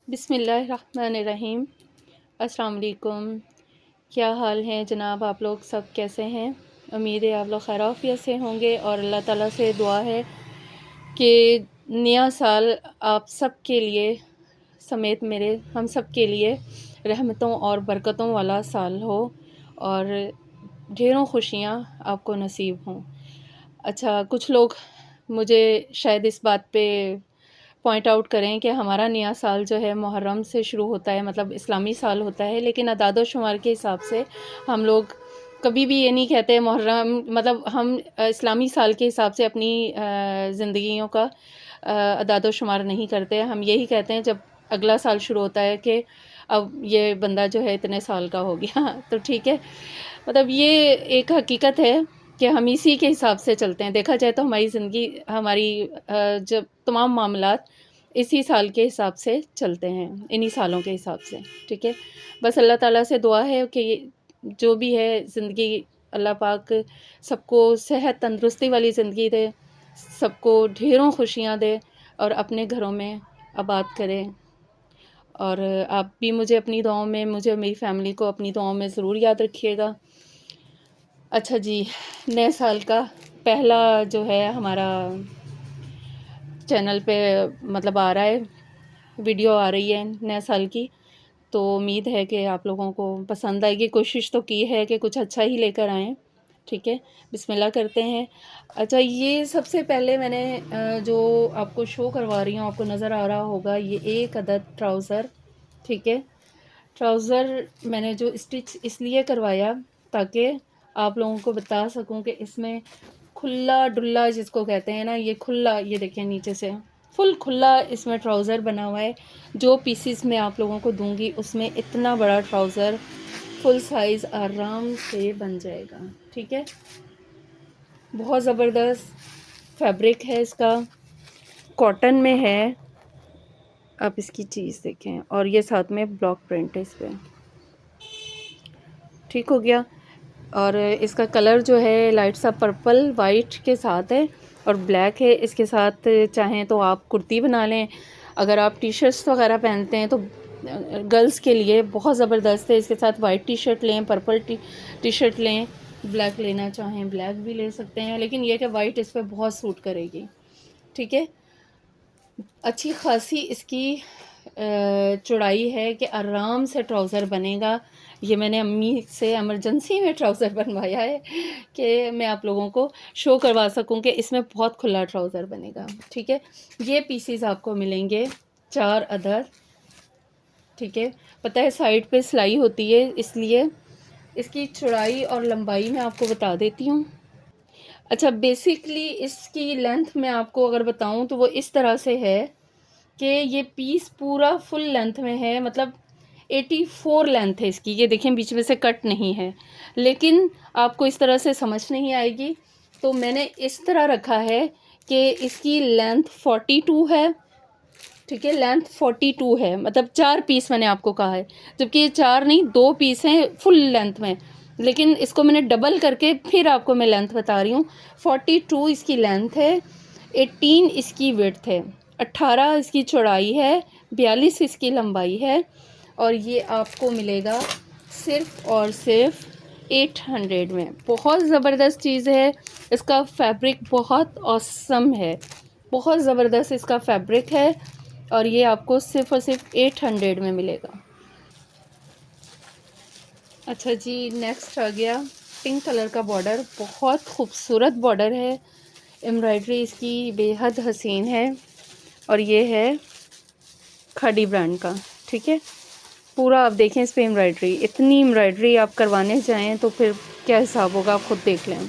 बिस्मिल्लाहिर्रहमानिर्रहीम। अस्सलाम वालेकुम। क्या हाल है जनाब, आप लोग सब कैसे हैं? उम्मीद है आप लोग खैर आफियत से होंगे और अल्लाह ताला से दुआ है कि नया साल आप सब के लिए समेत मेरे हम सब के लिए रहमतों और बरकतों वाला साल हो और ढेरों खुशियाँ आपको नसीब हों। अच्छा, कुछ लोग मुझे शायद इस बात पे पॉइंट आउट करें कि हमारा नया साल जो है मुहर्रम से शुरू होता है, मतलब इस्लामी साल होता है, लेकिन अदाद-ओ-शुमार के हिसाब से हम लोग कभी भी ये नहीं कहते मुहर्रम, मतलब हम इस्लामी साल के हिसाब से अपनी ज़िंदगियों का अदाद-ओ-शुमार नहीं करते। हम यही कहते हैं जब अगला साल शुरू होता है कि अब ये बंदा जो है इतने साल का हो गया तो ठीक है। मतलब ये एक हकीकत है कि हम इसी के हिसाब से चलते हैं। देखा जाए तो हमारी ज़िंदगी, हमारी जब तमाम मामलात इसी साल के हिसाब से चलते हैं, इन्हीं सालों के हिसाब से, ठीक है। बस अल्लाह ताला से दुआ है कि जो भी है ज़िंदगी, अल्लाह पाक सबको सेहत तंदुरुस्ती वाली ज़िंदगी दे, सबको ढेरों खुशियाँ दे और अपने घरों में आबाद करे। और आप भी मुझे अपनी दुआओं में, मुझे और मेरी फ़ैमिली को अपनी दुआओं में ज़रूर याद रखिएगा। अच्छा जी, नए साल का पहला जो है हमारा चैनल पे मतलब आ रहा है, वीडियो आ रही है नए साल की, तो उम्मीद है कि आप लोगों को पसंद आएगी। कोशिश तो की है कि कुछ अच्छा ही लेकर आएँ, ठीक है। बिस्मिल्लाह करते हैं। अच्छा, ये सबसे पहले मैंने जो आपको शो करवा रही हूँ, आपको नज़र आ रहा होगा, ये एक अदद ट्राउज़र, ठीक है। ट्राउज़र मैंने जो स्टिच इसलिए करवाया ताकि आप लोगों को बता सकूं कि इसमें खुला डुल्ला जिसको कहते हैं ना, ये खुला, ये देखिए नीचे से फुल खुला इसमें ट्राउज़र बना हुआ है। जो पीसीस मैं आप लोगों को दूंगी उसमें इतना बड़ा ट्राउज़र फुल साइज़ आराम से बन जाएगा, ठीक है। बहुत ज़बरदस्त फैब्रिक है इसका, कॉटन में है। आप इसकी चीज़ देखें, और ये साथ में ब्लॉक प्रिंट है इस पर, ठीक हो गया। और इसका कलर जो है लाइट सा पर्पल वाइट के साथ है और ब्लैक है। इसके साथ चाहें तो आप कुर्ती बना लें, अगर आप टी शर्ट्स वगैरह पहनते हैं तो गर्ल्स के लिए बहुत ज़बरदस्त है। इसके साथ वाइट टी शर्ट लें, पर्पल टी शर्ट लें, ब्लैक लेना चाहें ब्लैक भी ले सकते हैं, लेकिन यह कि वाइट इस पर बहुत सूट करेगी, ठीक है। अच्छी खासी इसकी चौड़ाई है कि आराम से ट्राउज़र बनेगा। ये मैंने अम्मी से इमरजेंसी में ट्राउज़र बनवाया है कि मैं आप लोगों को शो करवा सकूं कि इसमें बहुत खुला ट्राउज़र बनेगा, ठीक है। ये पीसीस आपको मिलेंगे 4 अदद, ठीक है। पता है साइड पे सिलाई होती है, इसलिए इसकी चौड़ाई और लंबाई मैं आपको बता देती हूँ। अच्छा, बेसिकली इसकी लेंथ मैं आपको अगर बताऊँ तो वो इस तरह से है कि ये पीस पूरा फुल लेंथ में है, मतलब 84 लेंथ है इसकी। ये देखें बीच में से कट नहीं है, लेकिन आपको इस तरह से समझ नहीं आएगी, तो मैंने इस तरह रखा है कि इसकी लेंथ 42 है, ठीक है। लेंथ 42 है, मतलब 4 पीस मैंने आपको कहा है, जबकि ये 4 नहीं 2 पीस हैं फुल लेंथ में, लेकिन इसको मैंने डबल करके फिर आपको मैं लेंथ बता रही हूँ। 42 इसकी लेंथ है, 18 इसकी विड्थ है, 18 इसकी चौड़ाई है, 42 इसकी लंबाई है, और ये आपको मिलेगा सिर्फ़ और सिर्फ 800 में। बहुत ज़बरदस्त चीज़ है, इसका फैब्रिक बहुत ऑसम है, बहुत ज़बरदस्त इसका फैब्रिक है, और ये आपको सिर्फ़ और सिर्फ 800 में मिलेगा। अच्छा जी, नेक्स्ट आ गया पिंक कलर का बॉर्डर, बहुत खूबसूरत बॉर्डर है, एम्ब्रॉयडरी इसकी बेहद हसीन है, और ये है खादी ब्रांड का, ठीक है। पूरा आप देखें इस पे एम्ब्रॉयडरी, इतनी एम्ब्रॉयडरी आप करवाने जाएं तो फिर क्या हिसाब होगा, आप खुद देख लें।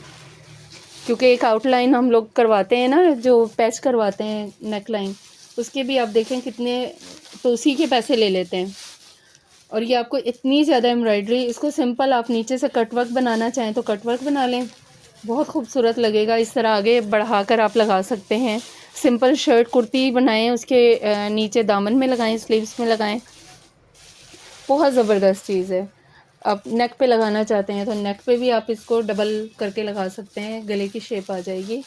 क्योंकि एक आउटलाइन हम लोग करवाते हैं ना, जो पैच करवाते हैं नेक लाइन, उसके भी आप देखें कितने, तो उसी के पैसे ले लेते हैं। और ये आपको इतनी ज़्यादा एम्ब्रॉयडरी, इसको सिंपल आप नीचे से कटवर्क बनाना चाहें तो कटवर्क बना लें, बहुत खूबसूरत लगेगा। इस तरह आगे बढ़ाकर आप लगा सकते हैं। सिंपल शर्ट कुर्ती बनाएं, उसके नीचे दामन में लगाएं, स्लीव्स में लगाएं, बहुत ज़बरदस्त चीज़ है। आप नेक पे लगाना चाहते हैं तो नेक पे भी आप इसको डबल करके लगा सकते हैं, गले की शेप आ जाएगी।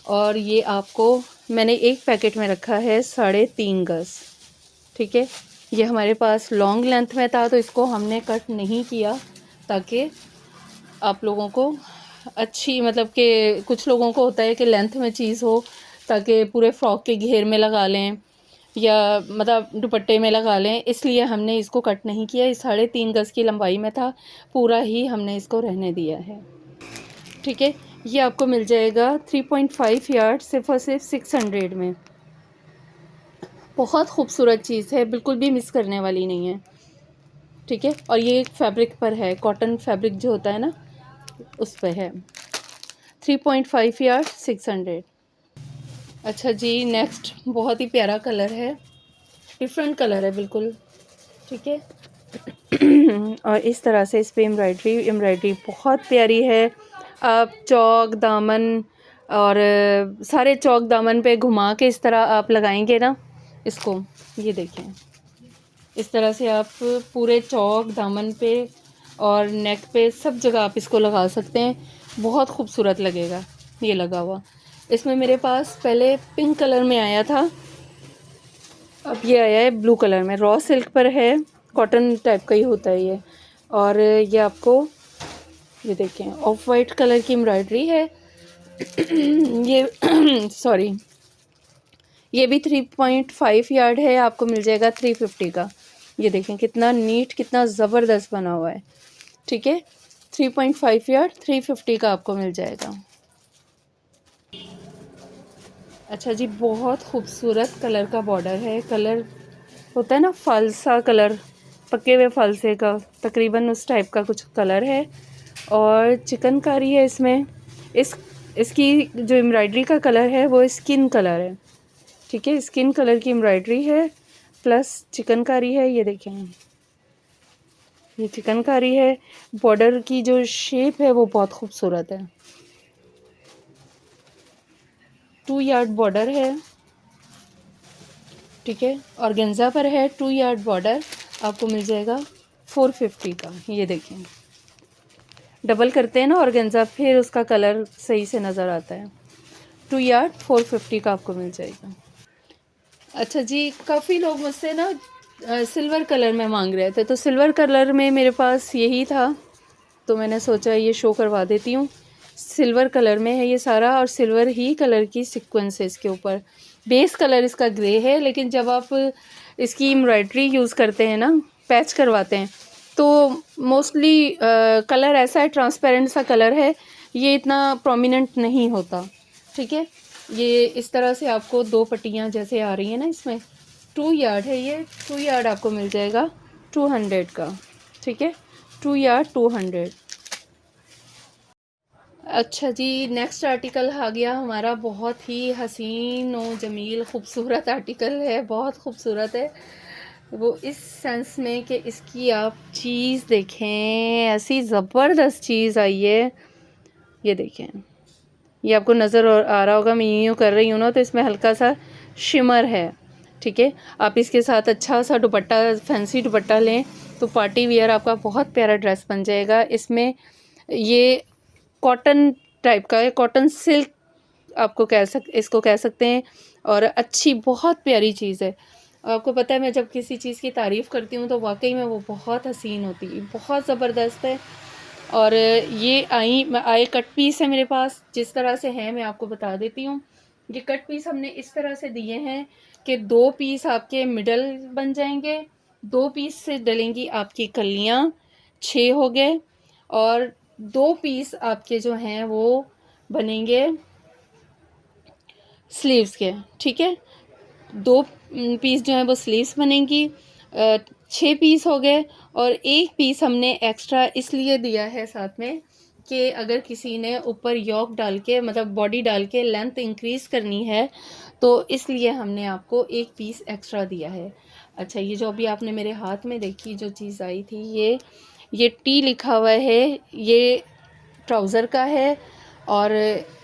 और ये आपको मैंने एक पैकेट में रखा है 3.5 गज, ठीक है। ये हमारे पास लॉन्ग लेंथ में था तो इसको हमने कट नहीं किया, ताकि आप लोगों को अच्छी, मतलब कि कुछ लोगों को होता है कि लेंथ में चीज़ हो ताकि पूरे फ्रॉक के घेर में लगा लें या मतलब दुपट्टे में लगा लें, इसलिए हमने इसको कट नहीं किया। इस 3.5 गज़ की लंबाई में था, पूरा ही हमने इसको रहने दिया है। ठीक है, ये आपको मिल जाएगा 3.5 यार्ड सिर्फ और सिर्फ 600 में। बहुत खूबसूरत चीज़ है, बिल्कुल भी मिस करने वाली नहीं है। ठीक है, और ये एक फैब्रिक पर है, कॉटन फैब्रिक जो होता है ना उस पर है। 3.5 यार्ड 600। अच्छा जी, नेक्स्ट बहुत ही प्यारा कलर है, डिफरेंट कलर है बिल्कुल। ठीक है और इस तरह से इस पर एम्ब्रॉयडरी बहुत प्यारी है। आप चौक दामन और सारे चौक दामन पे घुमा के इस तरह आप लगाएंगे ना इसको, ये देखें, इस तरह से आप पूरे चौक दामन पे और नेक पे सब जगह आप इसको लगा सकते हैं, बहुत खूबसूरत लगेगा ये लगा हुआ। इसमें मेरे पास पहले पिंक कलर में आया था, अब ये आया है ब्लू कलर में, रॉ सिल्क पर है, कॉटन टाइप का ही होता है ये। और ये आपको ये देखें ऑफ वाइट कलर की एम्ब्रॉयडरी है ये सॉरी, ये भी 3.5 यार्ड है, आपको मिल जाएगा 350 का। ये देखें कितना नीट, कितना ज़बरदस्त बना हुआ है। ठीक है, 3.5 यार्ड 350 का आपको मिल जाएगा। अच्छा जी, बहुत खूबसूरत कलर का बॉर्डर है, कलर होता है ना फालसा कलर, पके हुए फालसे का, तकरीबन उस टाइप का कुछ कलर है। और चिकनकारी है इसमें, इसकी जो एम्ब्रॉयडरी का कलर है वो स्किन कलर है। ठीक है, स्किन कलर की एम्ब्रॉयडरी है प्लस चिकनकारी है। ये देखें, ये चिकनकारी है। बॉर्डर की जो शेप है वो बहुत खूबसूरत है। 2 यार्ड बॉर्डर है। ठीक है, ऑर्गेन्जा पर है, 2 यार्ड बॉर्डर, आपको मिल जाएगा 450 का। ये देखें, डबल करते हैं ना ऑर्गेन्जा, फिर उसका कलर सही से नज़र आता है। 2 यार्ड 450 का आपको मिल जाएगा। अच्छा जी, काफ़ी लोग मुझसे ना सिल्वर कलर में मांग रहे थे, तो सिल्वर कलर में मेरे पास यही था, तो मैंने सोचा ये शो करवा देती हूँ। सिल्वर कलर में है ये सारा, और सिल्वर ही कलर की सीक्वेंस है इसके ऊपर। बेस कलर इसका ग्रे है, लेकिन जब आप इसकी एम्ब्रॉयडरी यूज़ करते हैं ना, पैच करवाते हैं, तो मोस्टली कलर ऐसा है, ट्रांसपेरेंट सा कलर है, ये इतना प्रोमिनेंट नहीं होता। ठीक है, ये इस तरह से आपको 2 पट्टियाँ जैसे आ रही हैं ना इसमें, 2 यार्ड है ये, 2 यार्ड आपको मिल जाएगा 200 का। ठीक है, 2 यार्ड 200। अच्छा जी, नेक्स्ट आर्टिकल आ गया हमारा, बहुत ही हसीन और जमील खूबसूरत आर्टिकल है, बहुत खूबसूरत है वो इस सेंस में कि इसकी आप चीज़ देखें, ऐसी ज़बरदस्त चीज़ आई है। ये देखें, ये आपको नज़र आ रहा होगा, मैं यूँ कर रही हूँ ना तो इसमें हल्का सा शिमर है। ठीक है, आप इसके साथ अच्छा सा दुपट्टा, फैंसी दुपट्टा लें तो पार्टी वियर आपका बहुत प्यारा ड्रेस बन जाएगा। इसमें ये कॉटन टाइप का है, कॉटन सिल्क आपको इसको कह सकते हैं, और अच्छी बहुत प्यारी चीज़ है। आपको पता है, मैं जब किसी चीज़ की तारीफ़ करती हूँ तो वाकई में वो बहुत हसीन होती है, बहुत ज़बरदस्त है। और ये आए कट पीस है मेरे पास, जिस तरह से है मैं आपको बता देती हूँ। ये कट पीस हमने इस तरह से दिए हैं कि 2 पीस आपके मिडल बन जाएंगे, 2 पीस से डलेंगी आपकी कलियाँ, 6 हो गए, और 2 पीस आपके जो हैं वो बनेंगे स्लीव्स के। ठीक है, 2 पीस जो हैं वो स्लीव्स बनेंगी, 6 पीस हो गए, और 1 पीस हमने एक्स्ट्रा इसलिए दिया है साथ में कि अगर किसी ने ऊपर योक डाल के, मतलब बॉडी डाल के लेंथ इंक्रीज़ करनी है, तो इसलिए हमने आपको 1 पीस एक्स्ट्रा दिया है। अच्छा, ये जो अभी आपने मेरे हाथ में देखी जो चीज़ आई थी, ये टी लिखा हुआ है, ये ट्राउज़र का है, और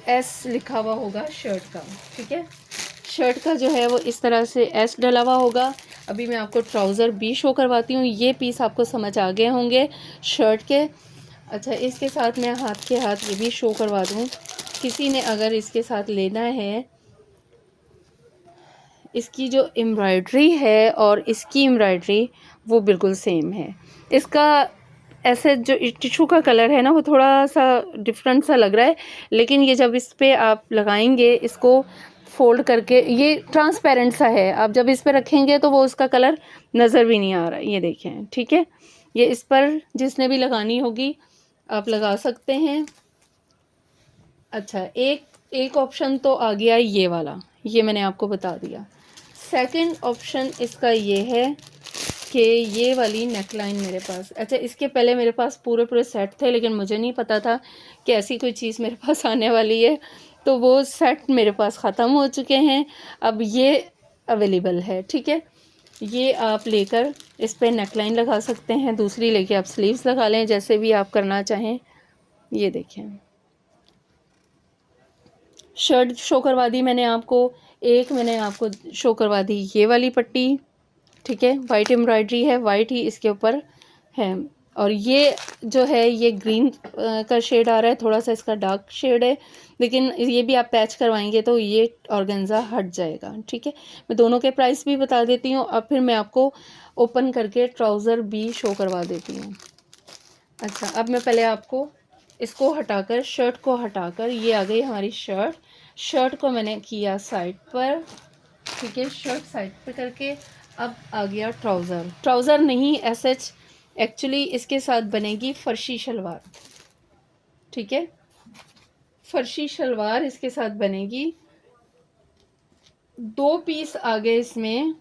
एस लिखा हुआ होगा शर्ट का। ठीक है, शर्ट का जो है वो इस तरह से एस डला हुआ होगा। अभी मैं आपको ट्राउज़र भी शो करवाती हूँ, ये पीस आपको समझ आ गए होंगे शर्ट के। अच्छा, इसके साथ मैं हाथ के हाथ ये भी शो करवा दूँ, किसी ने अगर इसके साथ लेना है, इसकी जो एम्ब्रॉयडरी है और इसकी एम्ब्रॉयडरी वो बिल्कुल सेम है। इसका ऐसे जो टिशू का कलर है ना वो थोड़ा सा डिफरेंट सा लग रहा है, लेकिन ये जब इस पे आप लगाएंगे इसको फोल्ड करके, ये ट्रांसपेरेंट सा है, आप जब इस पे रखेंगे तो वो उसका कलर नज़र भी नहीं आ रहा। ये देखें, ठीक है। ये इस पर जिसने भी लगानी होगी आप लगा सकते हैं। अच्छा, एक ऑप्शन तो आ गया ये वाला, ये मैंने आपको बता दिया। सेकंड ऑप्शन इसका ये है कि ये वाली नेकलाइन मेरे पास, अच्छा इसके पहले मेरे पास पूरे पूरे सेट थे, लेकिन मुझे नहीं पता था कि ऐसी कोई चीज़ मेरे पास आने वाली है, तो वो सेट मेरे पास ख़त्म हो चुके हैं। अब ये अवेलेबल है, ठीक है। ये आप लेकर इस पर नेकलाइन लगा सकते हैं, दूसरी लेके आप स्लीव्स लगा लें, जैसे भी आप करना चाहें। ये देखें, शर्ट शो करवा दी मैंने आपको, एक मैंने आपको शो करवा दी ये वाली पट्टी, ठीक है। वाइट एम्ब्रॉयडरी है, वाइट ही इसके ऊपर है। और ये जो है ये ग्रीन का शेड आ रहा है, थोड़ा सा इसका डार्क शेड है, लेकिन ये भी आप पैच करवाएंगे तो ये ऑर्गेन्जा हट जाएगा, ठीक है। मैं दोनों के प्राइस भी बता देती हूँ, अब फिर मैं आपको ओपन करके ट्राउज़र भी शो करवा देती हूँ। अच्छा, अब मैं पहले आपको इसको हटाकर, शर्ट को हटाकर, ये आ गई हमारी शर्ट। शर्ट को मैंने किया साइड पर, ठीक है। शर्ट साइड पर करके अब आ गया ट्राउज़र। ट्राउज़र नहीं, एसएच एक्चुअली इसके साथ बनेगी फर्शी शलवार, ठीक है। फर्शी शलवार इसके साथ बनेगी। 2 पीस आ गए इसमें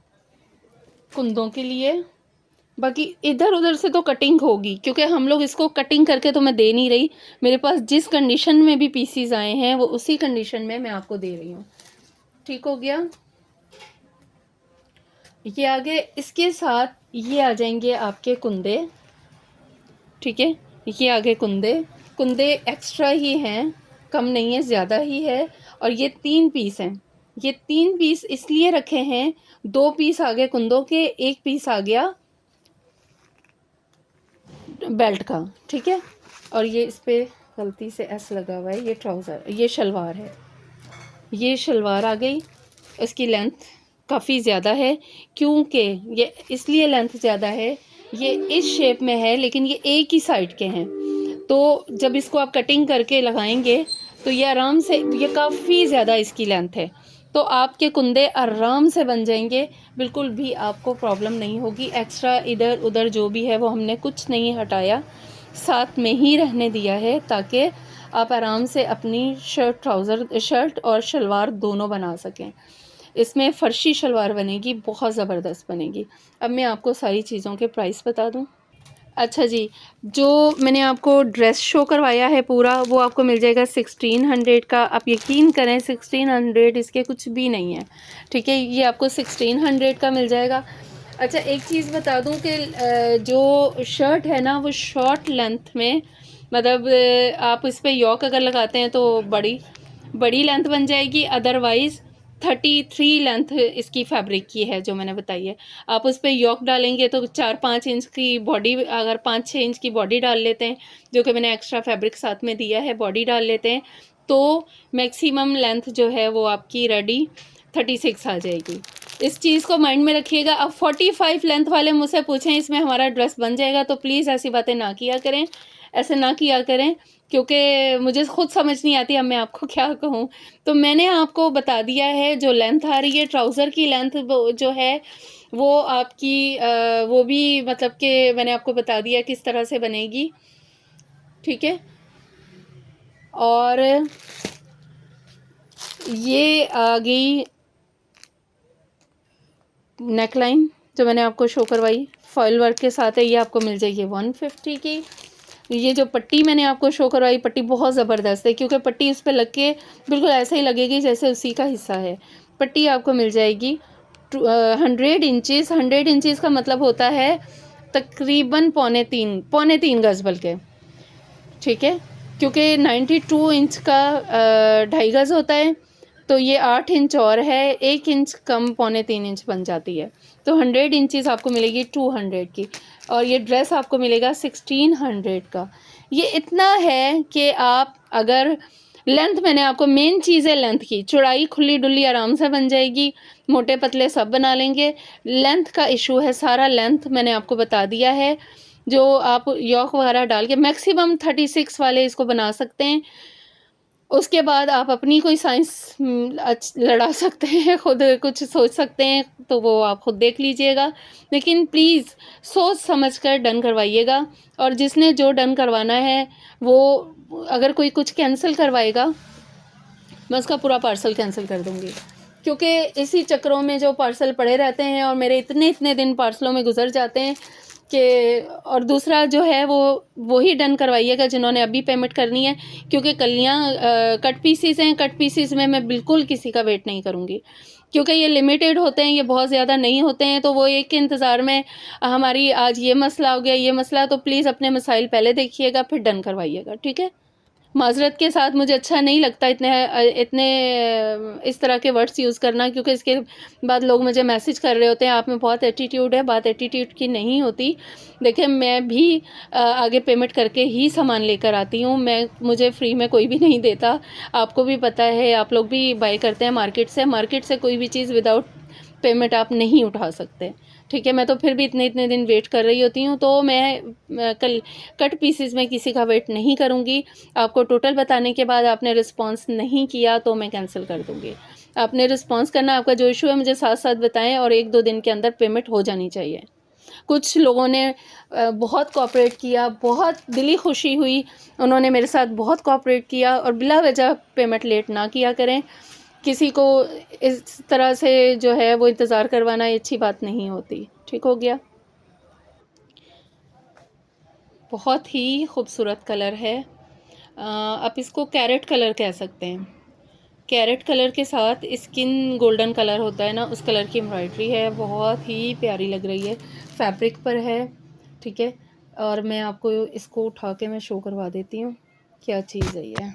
कुंदों के लिए, बाकी इधर उधर से तो कटिंग होगी, क्योंकि हम लोग इसको कटिंग करके तो मैं दे नहीं रही, मेरे पास जिस कंडीशन में भी पीसीज आए हैं वो उसी कंडीशन में मैं आपको दे रही हूँ, ठीक हो गया। ये आगे इसके साथ ये आ जाएंगे आपके कुंदे, ठीक है। ये आगे कुंदे, कुंदे एक्स्ट्रा ही हैं, कम नहीं है, ज़्यादा ही है। और ये 3 पीस हैं, ये 3 पीस इसलिए रखे हैं, 2 पीस आ गए कुंदों के, 1 पीस आ गया बेल्ट का, ठीक है। और ये इस पर गलती से एस लगा हुआ है, ये ट्राउज़र, ये शलवार है, ये शलवार आ गई। इसकी लेंथ काफ़ी ज़्यादा है, क्योंकि ये इसलिए लेंथ ज़्यादा है, ये इस शेप में है लेकिन ये एक ही साइड के हैं, तो जब इसको आप कटिंग करके लगाएंगे तो ये आराम से, ये काफ़ी ज़्यादा इसकी लेंथ है, तो आपके कुंदे आराम से बन जाएंगे, बिल्कुल भी आपको प्रॉब्लम नहीं होगी। एक्स्ट्रा इधर उधर जो भी है वो हमने कुछ नहीं हटाया, साथ में ही रहने दिया है, ताकि आप आराम से अपनी शर्ट और शलवार दोनों बना सकें। इसमें फ़र्शी शलवार बनेगी, बहुत ज़बरदस्त बनेगी। अब मैं आपको सारी चीज़ों के प्राइस बता दूँ। अच्छा जी, जो मैंने आपको ड्रेस शो करवाया है पूरा, वो आपको मिल जाएगा 1600 का। आप यकीन करें 1600 इसके कुछ भी नहीं है, ठीक है। ये आपको 1600 का मिल जाएगा। अच्छा, एक चीज़ बता दूं कि जो शर्ट है ना वो शॉर्ट लेंथ में, मतलब आप इस पर यॉक अगर लगाते हैं तो बड़ी लेंथ बन जाएगी, अदरवाइज़ 33 लेंथ इसकी फैब्रिक की है जो मैंने बताई है। आप उस पर यॉक डालेंगे तो 4-5 इंच की बॉडी, अगर 5-6 इंच की बॉडी डाल लेते हैं, जो कि मैंने एक्स्ट्रा फैब्रिक साथ में दिया है, बॉडी डाल लेते हैं, तो मैक्सिमम लेंथ जो है वो आपकी रेडी 36 आ जाएगी। इस चीज़ को माइंड में रखिएगा। अब 45 लेंथ वाले मुझसे पूछें इसमें हमारा ड्रेस बन जाएगा, तो प्लीज़ ऐसी बातें ना किया करें, ऐसे ना किया करें, क्योंकि मुझे खुद समझ नहीं आती अब मैं आपको क्या कहूँ। तो मैंने आपको बता दिया है जो लेंथ आ रही है, ट्राउज़र की लेंथ जो है वो आपकी वो भी मतलब कि मैंने आपको बता दिया किस तरह से बनेगी, ठीक है। और ये आ गई नेकलाइन जो मैंने आपको शो करवाई, फॉइल वर्क के साथ है, ये आपको मिल जाएगी 150 की। ये जो पट्टी मैंने आपको शो करवाई, पट्टी बहुत ज़बरदस्त है, क्योंकि पट्टी इस पर लग के बिल्कुल ऐसे ही लगेगी जैसे उसी का हिस्सा है। पट्टी आपको मिल जाएगी 100 इंचज़। 100 इंचज़ का मतलब होता है तकरीबन पौने तीन गज़ बल्कि, ठीक है, क्योंकि 92 इंच का 2.5 गज़ होता है, तो ये 8 इंच और है, 1 इंच कम 3.25 इंच बन जाती है, तो 100 इंचज़ आपको मिलेगी 200 की। और ये ड्रेस आपको मिलेगा 1600 का। ये इतना है कि आप अगर लेंथ मैंने आपको, मेन चीज़ है लेंथ की, चौड़ाई खुली डुली आराम से बन जाएगी, मोटे पतले सब बना लेंगे। लेंथ का इशू है, सारा लेंथ मैंने आपको बता दिया है। जो आप यॉक वगैरह डाल के मैक्सिमम 36 वाले इसको बना सकते हैं। उसके बाद आप अपनी कोई साइंस लड़ा सकते हैं, खुद कुछ सोच सकते हैं, तो वो आप खुद देख लीजिएगा। लेकिन प्लीज़ सोच समझ कर डन करवाइएगा। और जिसने जो डन करवाना है, वो अगर कोई कुछ कैंसिल करवाएगा, मैं उसका पूरा पार्सल कैंसिल कर दूँगी। क्योंकि इसी चक्करों में जो पार्सल पड़े रहते हैं और मेरे इतने दिन पार्सलों में गुज़र जाते हैं कि, और दूसरा जो है वो ही डन करवाइएगा जिन्होंने अभी पेमेंट करनी है। क्योंकि कलियाँ कट पीसेस हैं, कट पीसेस में मैं बिल्कुल किसी का वेट नहीं करूँगी, क्योंकि ये लिमिटेड होते हैं, ये बहुत ज़्यादा नहीं होते हैं। तो वो एक के इंतज़ार में हमारी आज ये मसला हो गया, ये मसला, तो प्लीज़ अपने मसाइल पहले देखिएगा, फिर डन करवाइएगा, ठीक है। माज़रत के साथ, मुझे अच्छा नहीं लगता इतने इस तरह के वर्ड्स यूज़ करना, क्योंकि इसके बाद लोग मुझे मैसेज कर रहे होते हैं, आप में बहुत एटीट्यूड है। बात एटीट्यूड की नहीं होती। देखिए, मैं भी आगे पेमेंट करके ही सामान लेकर आती हूँ। मुझे फ्री में कोई भी नहीं देता, आपको भी पता है, आप लोग भी बाय करते हैं मार्केट से कोई भी चीज़ विदाउट पेमेंट आप नहीं उठा सकते, ठीक है। मैं तो फिर भी इतने दिन वेट कर रही होती हूँ, तो मैं कल कट पीसेस में किसी का वेट नहीं करूँगी। आपको टोटल बताने के बाद आपने रिस्पॉन्स नहीं किया तो मैं कैंसिल कर दूँगी। आपने रिस्पॉन्स करना, आपका जो इशू है मुझे साथ-साथ बताएँ, और 1-2 दिन के अंदर पेमेंट हो जानी चाहिए। कुछ लोगों ने बहुत कोऑपरेट किया, बहुत दिली खुशी हुई, उन्होंने मेरे साथ बहुत कोऑपरेट किया, और बिला वजह पेमेंट लेट ना किया करें। किसी को इस तरह से जो है वो इंतज़ार करवाना ये अच्छी बात नहीं होती, ठीक हो गया। बहुत ही खूबसूरत कलर है। आप इसको कैरेट कलर कह सकते हैं। कैरेट कलर के साथ स्किन गोल्डन कलर होता है ना, उस कलर की एम्ब्रॉयडरी है, बहुत ही प्यारी लग रही है। फैब्रिक पर है, ठीक है। और मैं आपको इसको उठा के मैं शो करवा देती हूँ क्या चीज़ है ये।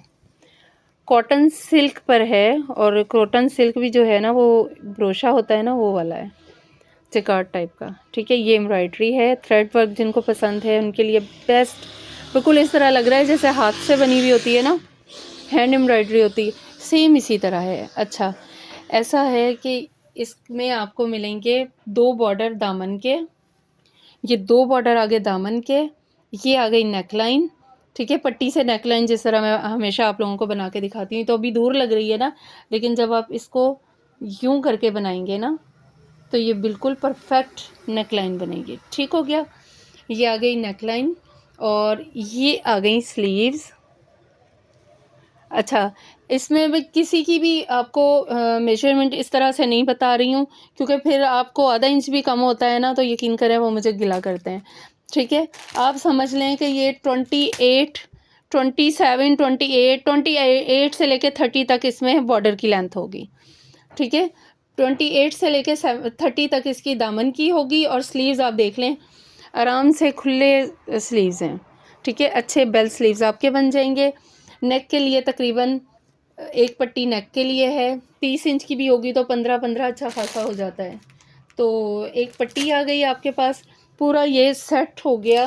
कॉटन सिल्क पर है, और कॉटन सिल्क भी जो है ना, वो ब्रोशा होता है ना, वो वाला है, जिकार्ड टाइप का, ठीक है। ये एम्ब्रॉयडरी है, थ्रेड वर्क जिनको पसंद है उनके लिए बेस्ट। बिल्कुल इस तरह लग रहा है जैसे हाथ से बनी हुई होती है ना, हैंड एम्ब्रॉयडरी होती है, सेम इसी तरह है। अच्छा, ऐसा है कि इसमें आपको मिलेंगे 2 बॉर्डर दामन के, ये 2 बॉर्डर आगे दामन के, ये आ गई नेकलाइन, ठीक है। पट्टी से नेकलाइन जिस तरह मैं हमेशा आप लोगों को बना के दिखाती हूँ, तो अभी दूर लग रही है ना, लेकिन जब आप इसको यूं करके बनाएंगे ना, तो ये बिल्कुल परफेक्ट नेकलाइन बनेगी, ठीक हो गया। ये आ गई नेकलाइन, और ये आ गई स्लीव्स। अच्छा, इसमें मैं किसी की भी आपको मेजरमेंट इस तरह से नहीं बता रही हूँ, क्योंकि फिर आपको आधा इंच भी कम होता है ना, तो यकीन करें वो मुझे गिला करते हैं, ठीक है। आप समझ लें कि ये 28, 27, 28 से लेके 30 तक इसमें बॉर्डर की लेंथ होगी, ठीक है। 28 से लेके 30 तक इसकी दामन की होगी, और स्लीव्स आप देख लें, आराम से खुले स्लीव्स हैं, ठीक है। अच्छे बेल स्लीव्स आपके बन जाएंगे। नेक के लिए तकरीबन एक पट्टी नेक के लिए है, 30 इंच की भी होगी तो 15-15 अच्छा खासा हो जाता है। तो एक पट्टी आ गई आपके पास, पूरा ये सेट हो गया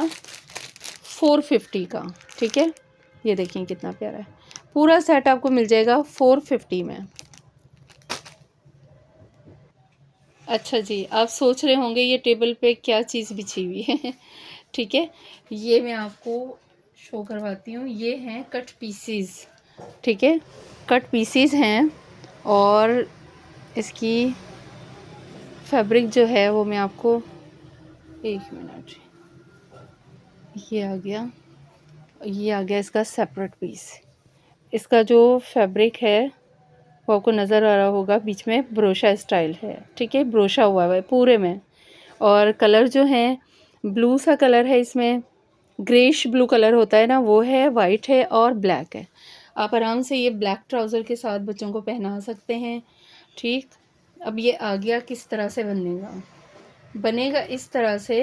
450 का, ठीक है। ये देखिए कितना प्यारा है, पूरा सेट आपको मिल जाएगा 450 में। अच्छा जी, आप सोच रहे होंगे ये टेबल पे क्या चीज़ बिछी हुई है ठीक है, ये मैं आपको शो करवाती हूँ। ये हैं कट पीसीज, ठीक है, कट पीसीज हैं, और इसकी फैब्रिक जो है वो मैं आपको, एक मिनट, ये आ गया इसका सेपरेट पीस। इसका जो फैब्रिक है वो आपको नज़र आ रहा होगा, बीच में ब्रोशा स्टाइल है, ठीक है, ब्रोशा हुआ है पूरे में। और कलर जो है ब्लू सा कलर है, इसमें ग्रेश ब्लू कलर होता है ना, वो है, वाइट है और ब्लैक है। आप आराम से ये ब्लैक ट्राउज़र के साथ बच्चों को पहना सकते हैं, ठीक। अब ये आ गया किस तरह से बनेगा इस तरह से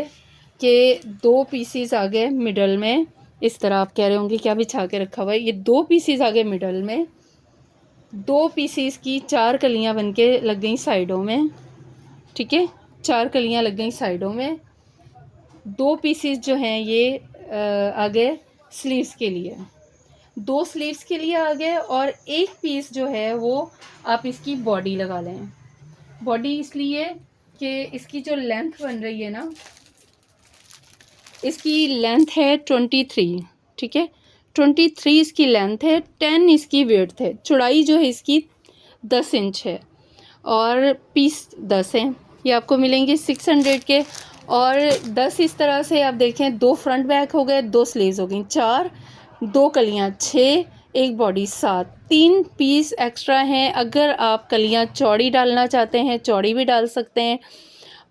कि 2 पीसीज आ गए मिडल में, इस तरह आप कह रहे होंगे क्या बिछा के रखा हुआ है, ये 2 पीसीज आ गए मिडल में, 2 पीसीस की 4 कलियां बन के लग गई साइडों में, ठीक है, 4 कलियां लग गई साइडों में। 2 पीसीस जो हैं ये आ गए स्लीव्स के लिए, 2 स्लीव्स के लिए आ गए, और एक पीस जो है वो आप इसकी बॉडी लगा लें। बॉडी इसलिए कि इसकी जो लेंथ बन रही है ना, इसकी लेंथ है 23, ठीक है, 23 इसकी लेंथ है, 10 इसकी विड्थ है, चौड़ाई जो है इसकी 10 इंच है, और पीस 10 हैं। ये आपको मिलेंगे 600 के। और 10 इस तरह से आप देखें, 2 फ्रंट बैक हो गए, 2 स्लीव्स हो गई, 4, 2 कलियां 6, एक बॉडी 7, 3 पीस एक्स्ट्रा हैं। अगर आप कलियां चौड़ी डालना चाहते हैं चौड़ी भी डाल सकते हैं,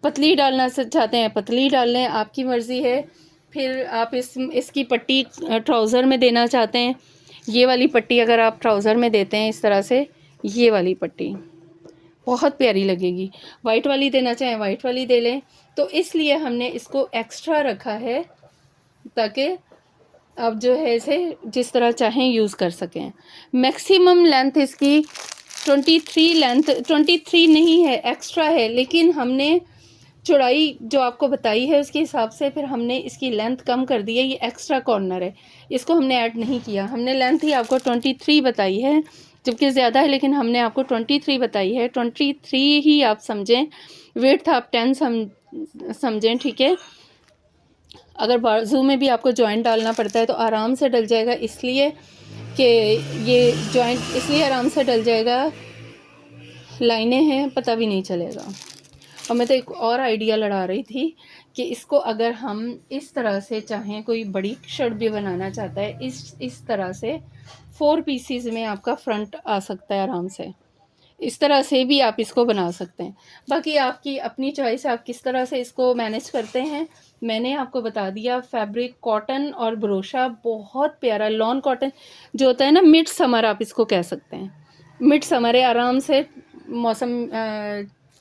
पतली डालना चाहते हैं पतली डाल लें, आपकी मर्ज़ी है। फिर आप इसकी पट्टी ट्राउज़र में देना चाहते हैं, ये वाली पट्टी अगर आप ट्राउज़र में देते हैं इस तरह से, ये वाली पट्टी बहुत प्यारी लगेगी। वाइट वाली देना चाहें वाइट वाली दे लें। तो इसलिए हमने इसको एक्स्ट्रा रखा है ताकि आप जो है इसे जिस तरह चाहें यूज़ कर सकें। मैक्सिमम लेंथ इसकी 23 नहीं है, एक्स्ट्रा है, लेकिन हमने चौड़ाई जो आपको बताई है उसके हिसाब से फिर हमने इसकी लेंथ कम कर दी है। ये एक्स्ट्रा कॉर्नर है, इसको हमने ऐड नहीं किया। हमने लेंथ ही आपको 23 बताई है, जबकि ज़्यादा है, लेकिन हमने आपको 23 बताई है। 23 ही आप समझें, वेट था आप 10 समझें, ठीक है। अगर बाजू में भी आपको जॉइंट डालना पड़ता है तो आराम से डल जाएगा, इसलिए कि ये जॉइंट इसलिए आराम से डल जाएगा, लाइनें हैं पता भी नहीं चलेगा। और मैं तो एक और आइडिया लड़ा रही थी कि इसको अगर हम इस तरह से चाहें, कोई बड़ी शर्ट भी बनाना चाहता है, इस तरह से 4 पीसीज में आपका फ्रंट आ सकता है आराम से। इस तरह से भी आप इसको बना सकते हैं। बाकी आपकी अपनी चॉइस है, आप किस तरह से इसको मैनेज करते हैं। मैंने आपको बता दिया। फैब्रिक कॉटन और ब्रोशा बहुत प्यारा, लॉन कॉटन जो होता है ना, मिड समर आप इसको कह सकते हैं। मिड समर है, आराम से मौसम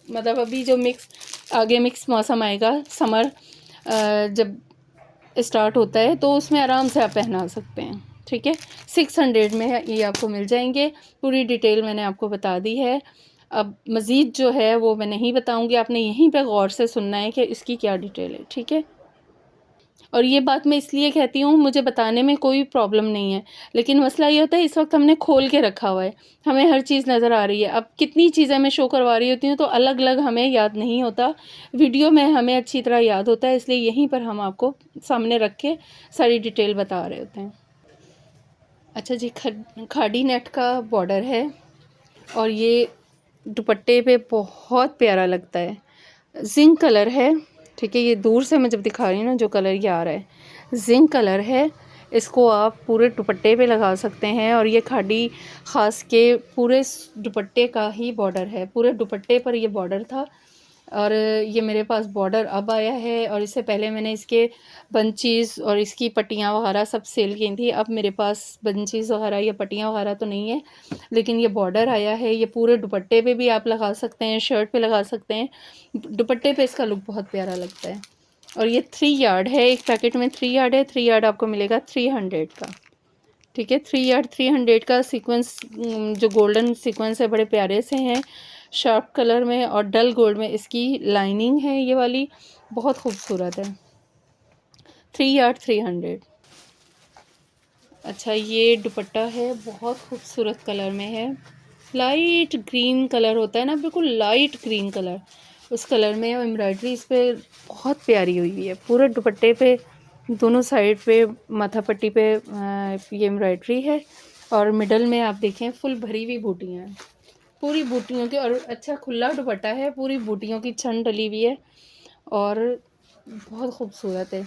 मतलब अभी जो आगे मिक्स मौसम आएगा, समर जब स्टार्ट होता है तो उसमें आराम से आप पहना सकते हैं, ठीक है। 600 में ये आपको मिल जाएंगे। पूरी डिटेल मैंने आपको बता दी है। अब मज़ीद जो है वो मैं नहीं बताऊंगी, आपने यहीं पे गौर से सुनना है कि इसकी क्या डिटेल है, ठीक है। और ये बात मैं इसलिए कहती हूँ, मुझे बताने में कोई प्रॉब्लम नहीं है, लेकिन मसला ये होता है इस वक्त हमने खोल के रखा हुआ है, हमें हर चीज़ नज़र आ रही है। अब कितनी चीज़ें मैं शो करवा रही होती हूँ तो अलग अलग हमें याद नहीं होता, वीडियो में हमें अच्छी तरह याद होता है, इसलिए यहीं पर हम आपको सामने रख के सारी डिटेल बता रहे होते हैं। अच्छा जी, खाड़ी नेट का बॉर्डर है, और ये दुपट्टे पे बहुत प्यारा लगता है। जिंक कलर है, ठीक है। ये दूर से मैं जब दिखा रही हूँ ना, जो कलर ये आ रहा है जिंक कलर है। इसको आप पूरे दुपट्टे पे लगा सकते हैं, और ये खाड़ी ख़ास के पूरे दुपट्टे का ही बॉर्डर है, पूरे दुपट्टे पर ये बॉर्डर था। और ये मेरे पास बॉर्डर अब आया है, और इससे पहले मैंने इसके बंचीज़ और इसकी पट्टियाँ वगैरह सब सेल की थी। अब मेरे पास बंचीज़ वगैरह या पट्टियाँ वगैरह तो नहीं है, लेकिन ये बॉर्डर आया है। ये पूरे दुपट्टे पे भी आप लगा सकते हैं, शर्ट पे लगा सकते हैं। दुपट्टे पे इसका लुक बहुत प्यारा लगता है। और ये 3 यार्ड है, एक पैकेट में 3 यार्ड है। 3 यार्ड आपको मिलेगा 300 का, ठीक है। 3 यार्ड 300 का। सीक्वेंस जो गोल्डन सीक्वेंस है बड़े प्यारे से हैं, शार्प कलर में और डल गोल्ड में इसकी लाइनिंग है, ये वाली बहुत खूबसूरत है। 3 यार्ड 300। अच्छा, ये दुपट्टा है, बहुत खूबसूरत कलर में है। लाइट ग्रीन कलर होता है ना, बिल्कुल लाइट ग्रीन कलर, उस कलर में एम्ब्रॉयडरी इस पे बहुत प्यारी हुई हुई है। पूरे दुपट्टे पे दोनों साइड पे माथा पट्टी पे ये एम्ब्रॉयडरी है, और मिडल में आप देखें फुल भरी हुई बूटियाँ हैं, पूरी बूटियों की। और अच्छा खुला दुपट्टा है, पूरी बूटियों की छन डली हुई है, और बहुत खूबसूरत है।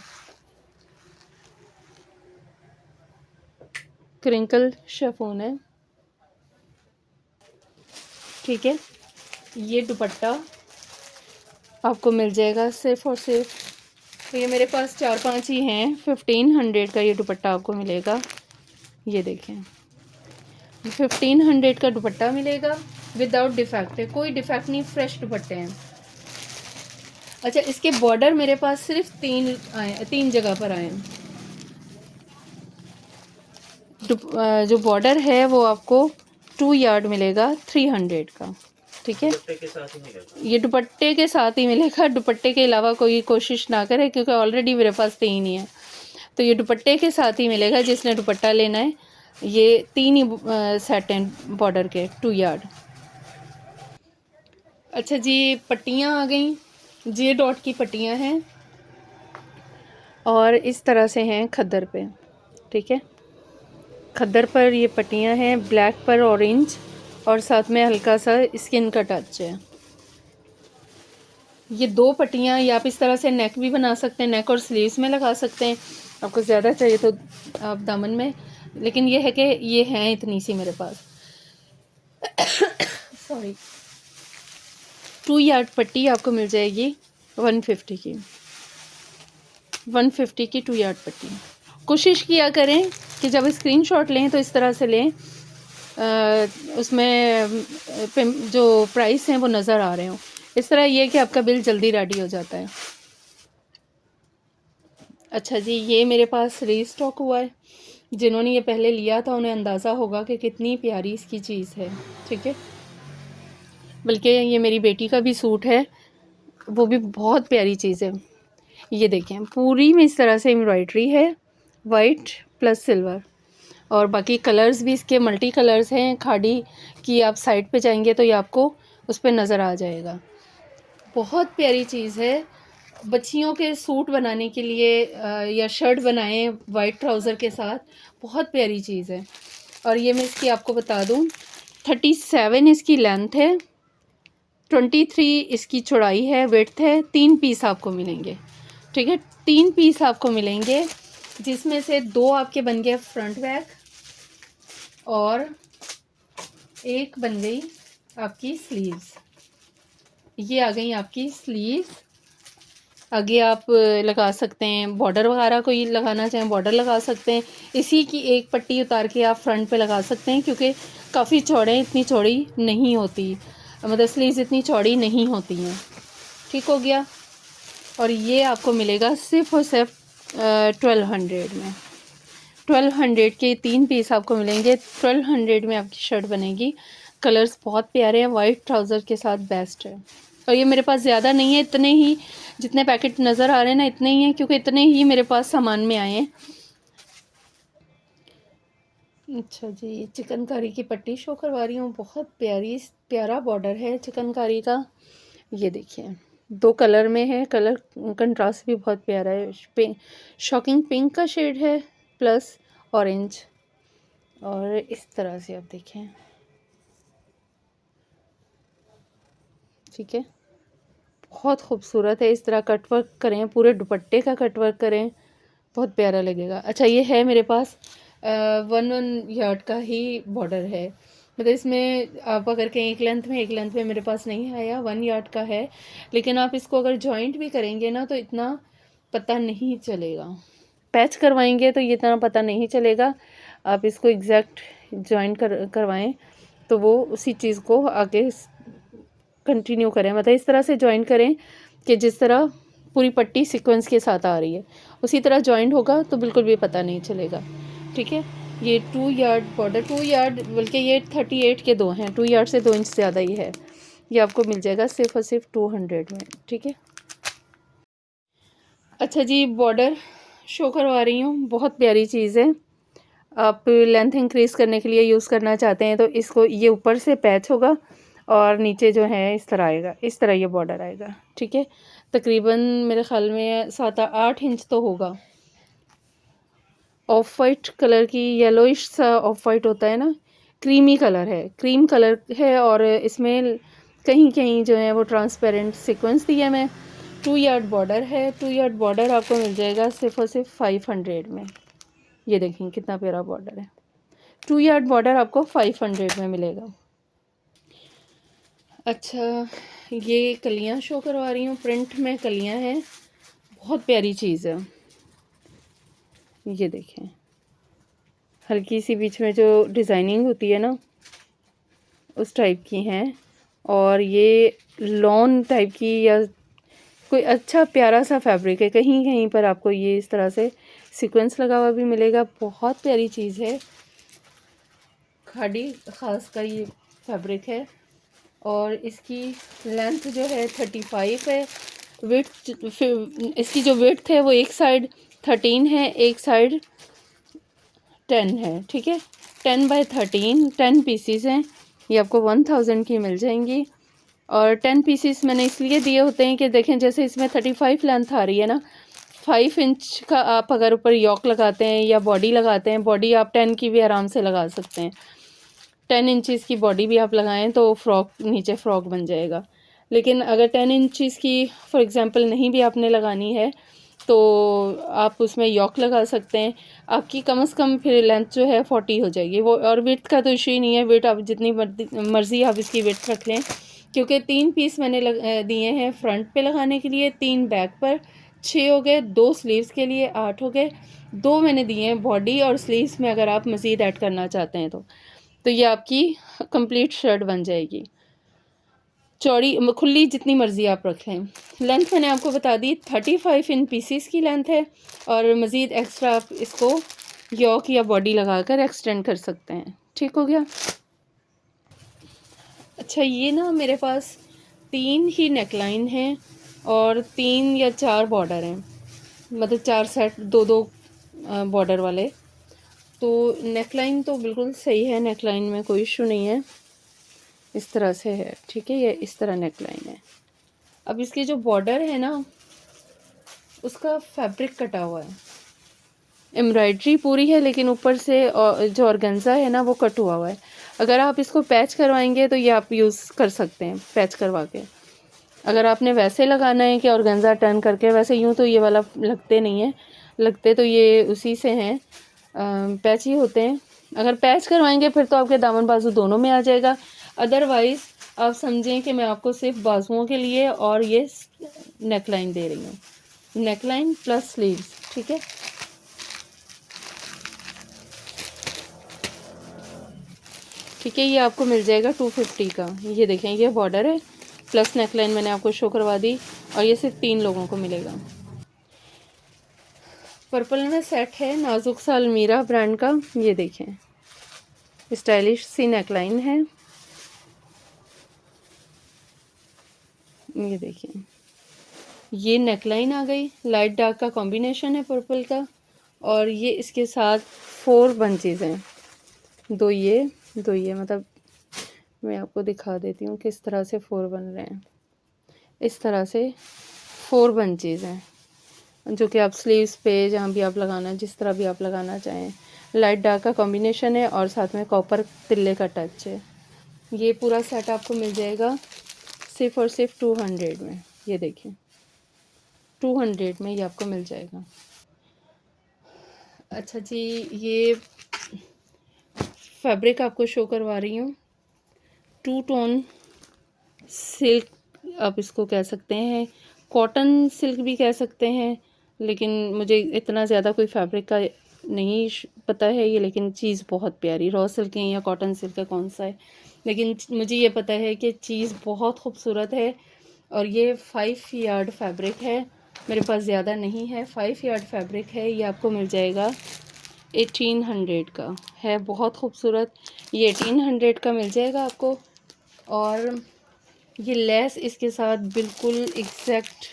क्रिंकल शिफॉन है, ठीक है। ये दुपट्टा आपको मिल जाएगा सिर्फ और सिर्फ, तो ये मेरे पास 4-5 ही हैं, 1500 का ये दुपट्टा आपको मिलेगा। ये देखें, 1500 का दुपट्टा मिलेगा, विदाउट डिफेक्ट है, कोई डिफेक्ट नहीं, फ्रेश दुपट्टे हैं। अच्छा, इसके बॉर्डर मेरे पास सिर्फ 3 जगह पर आए हैं। जो बॉर्डर है वो आपको 2 यार्ड मिलेगा 300 का, ठीक है। ये दुपट्टे के साथ ही मिलेगा, दुपट्टे के अलावा कोई कोशिश ना करे, क्योंकि ऑलरेडी मेरे पास 3 ही है। तो ये दुपट्टे के साथ ही मिलेगा, जिसने दुपट्टा लेना है ये 3 ही सेट हैं बॉर्डर के 2 यार्ड। अच्छा जी, पट्टियाँ आ गई, जे डॉट की पट्टियाँ हैं और इस तरह से हैं खद्दर पे, ठीक है। खद्दर पर ये पट्टियाँ हैं, ब्लैक पर ऑरेंज और साथ में हल्का सा स्किन का टच है। ये 2 पट्टियाँ या आप इस तरह से नेक भी बना सकते हैं, नेक और स्लीव्स में लगा सकते हैं, आपको ज़्यादा चाहिए तो आप दामन में, लेकिन ये है कि ये हैं इतनी सी मेरे पास। सॉरी। 2 यार्ड पट्टी आपको मिल जाएगी 150 की, 150 की 2 यार्ड पट्टी। कोशिश किया करें कि जब स्क्रीनशॉट लें तो इस तरह से लें, उसमें जो प्राइस हैं वो नज़र आ रहे हों। इस तरह ये कि आपका बिल जल्दी रेडी हो जाता है। अच्छा जी, ये मेरे पास रीस्टॉक हुआ है। जिन्होंने ये पहले लिया था उन्हें अंदाज़ा होगा कि कितनी प्यारी इसकी चीज़ है, ठीक है। बल्कि ये मेरी बेटी का भी सूट है, वो भी बहुत प्यारी चीज़ है। ये देखें, पूरी में इस तरह से एम्ब्रॉयडरी है, वाइट प्लस सिल्वर, और बाकी कलर्स भी इसके मल्टी कलर्स हैं। खाड़ी की आप साइड पे जाएंगे तो ये आपको उस पर नज़र आ जाएगा। बहुत प्यारी चीज़ है। बच्चियों के सूट बनाने के लिए या शर्ट बनाएं वाइट ट्राउज़र के साथ, बहुत प्यारी चीज़ है। और ये मैं इसकी आपको बता दूं, 37 इसकी लेंथ है, 23 इसकी चौड़ाई है, विड्थ है। 3 पीस आपको मिलेंगे, ठीक है। 3 पीस आपको मिलेंगे, जिसमें से 2 आपके बन गए फ्रंट बैक और एक बन गई आपकी स्लीव्स। ये आ गई आपकी स्लीव्स। आगे आप लगा सकते हैं, बॉर्डर वगैरह कोई लगाना चाहें बॉर्डर लगा सकते हैं। इसी की एक पट्टी उतार के आप फ्रंट पे लगा सकते हैं, क्योंकि काफ़ी चौड़े, इतनी चौड़ी नहीं होती, मतलब स्लीव्स इतनी चौड़ी नहीं होती हैं, ठीक हो गया। और ये आपको मिलेगा सिर्फ और सिर्फ 1200 में। 1200 के 3 पीस आपको मिलेंगे। 1200 में आपकी शर्ट बनेगी। कलर्स बहुत प्यारे हैं, वाइट ट्राउज़र के साथ बेस्ट है। और ये मेरे पास ज़्यादा नहीं है, इतने ही जितने पैकेट नज़र आ रहे हैं ना, इतने ही हैं, क्योंकि इतने ही मेरे पास सामान में आए हैं। अच्छा जी, चिकनकारी की पट्टी शो करवा रही हूँ। बहुत प्यारा बॉर्डर है चिकनकारी का। ये देखिए, 2 कलर में है, कलर कंट्रास्ट भी बहुत प्यारा है। शॉकिंग पिंक का शेड है प्लस ऑरेंज, और इस तरह से आप देखें, ठीक है। बहुत खूबसूरत है। इस तरह कटवर्क करें, पूरे दुपट्टे का कटवर्क करें, बहुत प्यारा लगेगा। अच्छा, ये है मेरे पास 1 यार्ड का ही बॉर्डर है, मतलब इसमें आप अगर कहीं एक लेंथ में मेरे पास नहीं आया, 1 यार्ड का है। लेकिन आप इसको अगर जॉइंट भी करेंगे ना तो इतना पता नहीं चलेगा, पैच करवाएंगे तो ये इतना पता नहीं चलेगा। आप इसको एग्जैक्ट जॉइंट करवाएं तो वो उसी चीज़ को आगे कंटिन्यू करें, मतलब इस तरह से जॉइन करें कि जिस तरह पूरी पट्टी सीक्वेंस के साथ आ रही है उसी तरह जॉइंट होगा, तो बिल्कुल भी पता नहीं चलेगा, ठीक है। ये 2 यार्ड बॉर्डर, 2 यार्ड, बल्कि ये 38 के 2 हैं, 2 यार्ड से 2 इंच ज़्यादा ही है। ये आपको मिल जाएगा सिर्फ और सिर्फ 200 में, ठीक है। अच्छा जी, बॉर्डर शो करवा रही हूँ, बहुत प्यारी चीज़ है। आप लेंथ इंक्रीज़ करने के लिए यूज़ करना चाहते हैं तो इसको, ये ऊपर से पैच होगा और नीचे जो है इस तरह आएगा, इस तरह ये बॉर्डर आएगा, ठीक है। तकरीबन मेरे ख्याल में 7-8 इंच तो होगा। ऑफ वाइट कलर की, येलोइश सा ऑफ वाइट होता है ना, क्रीमी कलर है, क्रीम कलर है, और इसमें कहीं कहीं जो है वो ट्रांसपेरेंट सीक्वेंस दिया मैं। 2 यार्ड बॉर्डर है। 2 यार्ड बॉर्डर आपको मिल जाएगा सिर्फ और सिर्फ 500 में। ये देखें कितना प्यारा बॉर्डर है। 2 यार्ड बॉर्डर आपको 500 में मिलेगा। अच्छा, ये कलियां शो करवा रही हूँ, प्रिंट में कलियां हैं, बहुत प्यारी चीज़ है। ये देखें, हल्की सी बीच में जो डिज़ाइनिंग होती है ना, उस टाइप की हैं, और ये लॉन टाइप की या कोई अच्छा प्यारा सा फैब्रिक है। कहीं कहीं पर आपको ये इस तरह से सीक्वेंस लगा हुआ भी मिलेगा। बहुत प्यारी चीज़ है, खाड़ी ख़ास का ये फैब्रिक है, और इसकी लेंथ जो है 35 है। विड्थ, इसकी जो विड्थ है वो एक साइड 13 है, एक साइड 10 है, ठीक है। 10x13 10 पीसीस हैं, ये आपको 1000 की मिल जाएंगी। और 10 पीसीस मैंने इसलिए दिए होते हैं कि देखें जैसे इसमें 35 लेंथ आ रही है ना, 5 इंच का आप अगर ऊपर यॉक लगाते हैं या बॉडी लगाते हैं, बॉडी आप 10 की भी आराम से लगा सकते हैं। 10 इंचज़ की बॉडी भी आप लगाएं तो फ्रॉक नीचे फ्रॉक बन जाएगा। लेकिन अगर 10 इंचज़ की फॉर एग्ज़ाम्पल नहीं भी आपने लगानी है तो आप उसमें यॉक लगा सकते हैं। आपकी कम से कम फिर लेंथ जो है 40 हो जाएगी वो। और विड्थ का तो इशू ही नहीं है, विड्थ आप जितनी मर्ज़ी आप इसकी विड्थ रख लें, क्योंकि 3 पीस मैंने दिए हैं फ्रंट पे लगाने के लिए, 3 बैक पर, 6 हो गए, 2 स्लीव्स के लिए 8 हो गए, 2 मैंने दिए हैं बॉडी और स्लीव्स में अगर आप मज़ीद ऐड करना चाहते हैं तो ये आपकी कंप्लीट शर्ट बन जाएगी। चौड़ी खुली जितनी मर्ज़ी आप रख लें। लेंथ मैंने आपको बता दी 35 इन पीसीस की लेंथ है, और मज़ीद एक्स्ट्रा आप इसको यॉक या बॉडी लगाकर एक्सटेंड कर सकते हैं। ठीक हो गया। अच्छा, ये ना मेरे पास 3 ही नेकलाइन हैं और 3 या 4 बॉर्डर हैं, मतलब 4 सेट 2-2 बॉर्डर वाले। तो नेकलाइन तो बिल्कुल सही है, नेकलाइन में कोई इशू नहीं है, इस तरह से है। ठीक है, ये इस तरह नेकलाइन है। अब इसके जो बॉर्डर है ना, उसका फैब्रिक कटा हुआ है, एम्ब्रॉयडरी पूरी है लेकिन ऊपर से जो ऑर्गेन्जा है ना वो कट हुआ है। अगर आप इसको पैच करवाएंगे तो ये आप यूज़ कर सकते हैं पैच करवा के। अगर आपने वैसे लगाना है कि ऑर्गेन्जा टर्न करके, वैसे यूँ तो ये वाला लगते नहीं है, लगते तो ये उसी से हैं, पैच ही होते हैं। अगर पैच करवाएंगे फिर तो आपके दामन बाजू दोनों में आ जाएगा। अदरवाइज़ आप समझें कि मैं आपको सिर्फ बाजुओं के लिए और ये नेकलाइन दे रही हूँ, नेकलाइन प्लस स्लीव्स। ठीक है, ठीक है, ये आपको मिल जाएगा 250 का। ये देखें, ये बॉर्डर है प्लस नेकलाइन मैंने आपको शो करवा दी, और ये सिर्फ 3 लोगों को मिलेगा। पर्पल में सेट है नाजुक सा अलमीरा ब्रांड का। ये देखें, स्टाइलिश सी नेकलाइन है। ये देखिए, ये नेकलाइन आ गई, लाइट डार्क का कॉम्बिनेशन है पर्पल का, और ये इसके साथ 4 बंचेज हैं, 2 ये 2 ये, मतलब मैं आपको दिखा देती हूँ किस तरह से 4 बन रहे हैं। इस तरह से 4 बंचेज हैं, जो कि आप स्लीव्स पे जहाँ भी आप लगाना, जिस तरह भी आप लगाना चाहें। लाइट डार्क का कॉम्बिनेशन है और साथ में कॉपर तिल्ले का टच है। ये पूरा सेट आपको मिल जाएगा सिर्फ और सिर्फ 200 में। ये देखिए, 200 में ये आपको मिल जाएगा। अच्छा जी, ये फैब्रिक आपको शो करवा रही हूँ, 2 टोन सिल्क आप इसको कह सकते हैं, कॉटन सिल्क भी कह सकते हैं, लेकिन मुझे इतना ज़्यादा कोई फैब्रिक का नहीं पता है ये, लेकिन चीज़ बहुत प्यारी, रॉ सिल्क है या कॉटन सिल्क है कौन सा है, लेकिन मुझे ये पता है कि चीज़ बहुत खूबसूरत है। और ये 5 यार्ड फैब्रिक है, मेरे पास ज़्यादा नहीं है, 5 यार्ड फैब्रिक है। ये आपको मिल जाएगा 1800 का, है बहुत खूबसूरत। ये 1800 का मिल जाएगा आपको। और ये लेस इसके साथ बिल्कुल एग्जैक्ट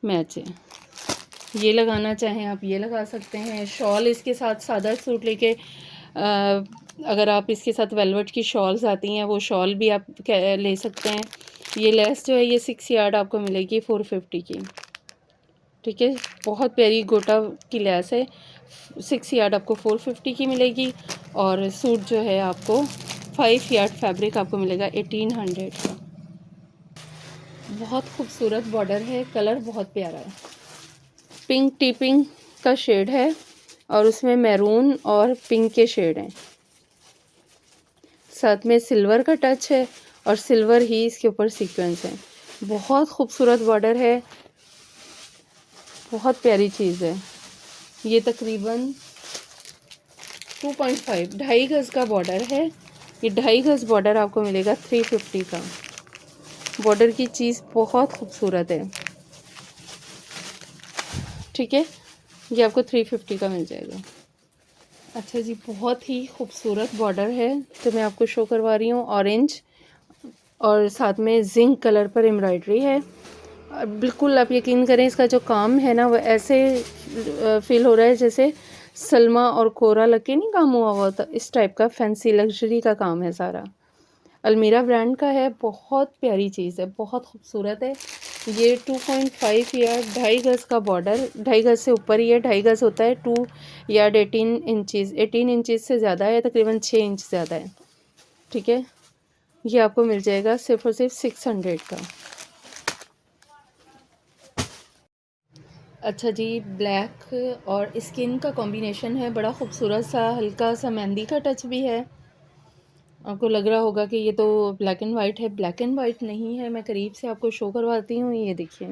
मैच है, ये लगाना चाहें आप ये लगा सकते हैं। शॉल इसके साथ सादा सूट लेके अगर आप इसके साथ वेलवेट की शॉल्स आती हैं वो शॉल भी आप ले सकते हैं। ये लेस जो है ये 6 यार्ड आपको मिलेगी 450 की। ठीक है, बहुत प्यारी गोटा की लेस है, 6 यार्ड आपको 450 की मिलेगी। और सूट जो है आपको 5 यार्ड फैब्रिक आपको मिलेगा 1800 का। बहुत खूबसूरत बॉर्डर है, कलर बहुत प्यारा है, पिंक टी पिंक का शेड है और उसमें मैरून और पिंक के शेड हैं, साथ में सिल्वर का टच है और सिल्वर ही इसके ऊपर सीक्वेंस है। बहुत खूबसूरत बॉर्डर है, बहुत प्यारी चीज़ है। ये तकरीबन 2.5 ढाई गज़ का बॉर्डर है। ये 2.5 गज़ बॉर्डर आपको मिलेगा 350 का। बॉर्डर की चीज़ बहुत खूबसूरत है। ठीक है, ये आपको 350 का मिल जाएगा। अच्छा जी, बहुत ही खूबसूरत बॉर्डर है, तो मैं आपको शो करवा रही हूँ। ऑरेंज और साथ में जिंक कलर पर एम्ब्रॉयडरी है। बिल्कुल आप यकीन करें, इसका जो काम है ना वो ऐसे फील हो रहा है जैसे सलमा और कोरा लग के नहीं काम हुआ हुआ था, इस टाइप का फैंसी लग्जरी का काम है सारा। अलमीरा ब्रांड का है, बहुत प्यारी चीज़ है, बहुत खूबसूरत है। ये 2.5 यार्ड 2.5 गज़ का बॉर्डर, 2.5 गज़ से ऊपर ही है, 2.5 गज़ होता है 2 यार्ड 18 इंचज़, 18 इंचज़ से ज़्यादा है, तकरीबन 6 इंच ज़्यादा है। ठीक है, ये आपको मिल जाएगा सिर्फ और सिर्फ 600 का। अच्छा जी, ब्लैक और स्किन का कॉम्बिनेशन है, बड़ा खूबसूरत सा, हल्का सा मेहंदी का टच भी है। आपको लग रहा होगा कि ये तो ब्लैक एंड वाइट है, ब्लैक एंड वाइट नहीं है, मैं करीब से आपको शो करवाती हूँ। ये देखिए,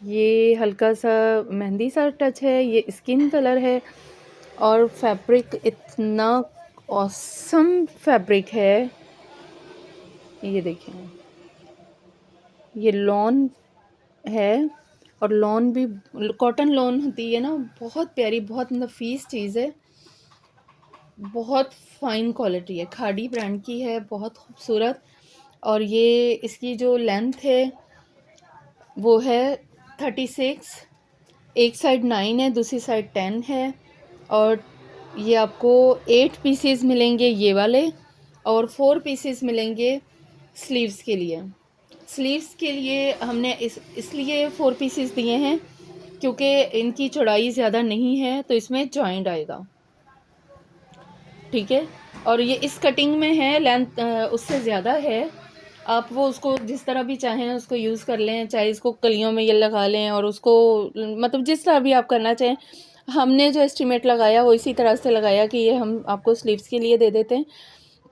ये हल्का सा मेहंदी सा टच है, ये स्किन कलर है और फैब्रिक इतना ऑसम फैब्रिक है। ये देखिए, ये लॉन है और लॉन भी कॉटन लॉन होती है ना, बहुत प्यारी, बहुत नफीस चीज़ है, बहुत फ़ाइन क्वालिटी है, खाड़ी ब्रांड की है, बहुत खूबसूरत। और ये इसकी जो लेंथ है वो है 36, एक साइड 9 है, दूसरी साइड 10 है। और ये आपको 8 पीसेस मिलेंगे ये वाले, और 4 पीसेस मिलेंगे स्लीव्स के लिए। स्लीव्स के लिए हमने इसलिए 4 पीसेस दिए हैं क्योंकि इनकी चौड़ाई ज़्यादा नहीं है, तो इसमें जॉइंट आएगा। ठीक है, और ये इस कटिंग में है, लेंथ उससे ज़्यादा है। आप वो उसको जिस तरह भी चाहें उसको यूज़ कर लें, चाहे इसको कलियों में ये लगा लें और उसको मतलब जिस तरह भी आप करना चाहें। हमने जो एस्टीमेट लगाया वो इसी तरह से लगाया कि ये हम आपको स्लीव्स के लिए दे देते हैं,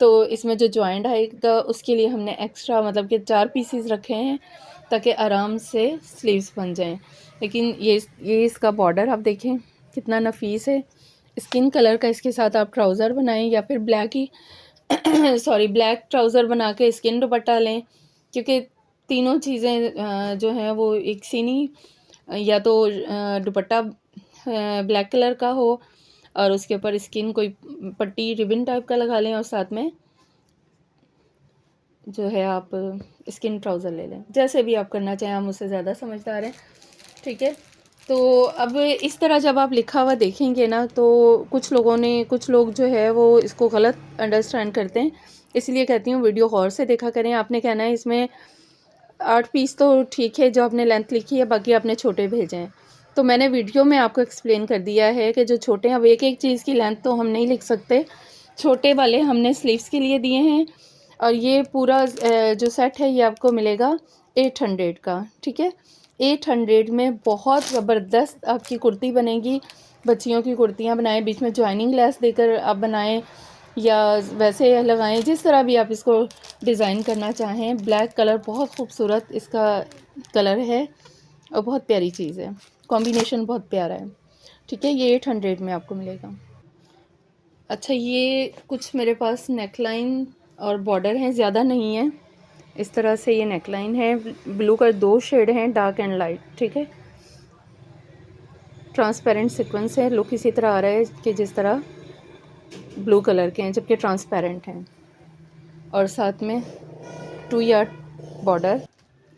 तो इसमें जो जॉइंट आएगा उसके लिए हमने एक्स्ट्रा मतलब कि 4 पीसेस रखे हैं ताकि आराम से स्लीव्स बन जाएं। लेकिन ये इसका बॉर्डर आप देखें कितना नफीस है, स्किन कलर का। इसके साथ आप ट्राउज़र बनाएं या फिर ब्लैक ही सॉरी ब्लैक ट्राउज़र बना के स्किन दुपट्टा लें, क्योंकि तीनों चीज़ें जो हैं वो एक सीनी या तो दुपट्टा ब्लैक कलर का हो और उसके ऊपर स्किन कोई पट्टी रिबन टाइप का लगा लें, और साथ में जो है आप स्किन ट्राउज़र ले लें, जैसे भी आप करना चाहें, हम उससे ज़्यादा समझदार हैं। ठीक है, तो अब इस तरह जब आप लिखा हुआ देखेंगे ना, तो कुछ लोग जो है वो इसको गलत अंडरस्टैंड करते हैं, इसलिए कहती हूँ वीडियो गौर से देखा करें। आपने कहना है इसमें 8 पीस तो ठीक है जो आपने लेंथ लिखी है, बाकी आपने छोटे भेजे हैं। तो मैंने वीडियो में आपको एक्सप्लेन कर दिया है कि जो छोटे हैं, अब एक एक चीज़ की लेंथ तो हम नहीं लिख सकते, छोटे वाले हमने स्लीव्स के लिए दिए हैं। और ये पूरा जो सेट है ये आपको मिलेगा 800 का। ठीक है, 800 में बहुत ज़बरदस्त आपकी कुर्ती बनेगी। बच्चियों की कुर्तियाँ बनाएं, बीच में जॉइनिंग लेस देकर आप बनाएं या वैसे लगाएं, जिस तरह भी आप इसको डिज़ाइन करना चाहें। ब्लैक कलर बहुत खूबसूरत इसका कलर है और बहुत प्यारी चीज़ है, कॉम्बिनेशन बहुत प्यारा है। ठीक है, ये 800 में आपको मिलेगा। अच्छा, ये कुछ मेरे पास नेकलाइन और बॉर्डर हैं, ज़्यादा नहीं है। इस तरह से ये नेकलाइन है, ब्लू का 2 शेड हैं, डार्क एंड लाइट। ठीक है, ट्रांसपेरेंट सीक्वेंस है, लुक इसी तरह आ रहा है कि जिस तरह ब्लू कलर के हैं जबकि ट्रांसपेरेंट हैं, और साथ में 2 यार्ड बॉर्डर।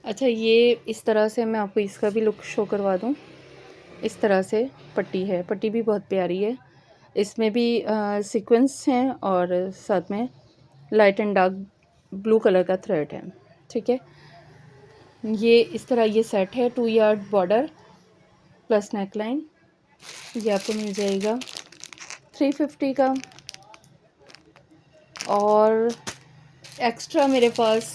अच्छा, ये इस तरह से मैं आपको इसका भी लुक शो करवा दूँ। इस तरह से पट्टी है, पट्टी भी बहुत प्यारी है, इसमें भी सीक्वेंस हैं और साथ में light and dark blue colour का थ्रेड है। ठीक है, ये इस तरह ये सेट है, 2 यार्ड बॉर्डर प्लस नेकलाइन। ये आपको मिल जाएगा 350 का। और एक्स्ट्रा मेरे पास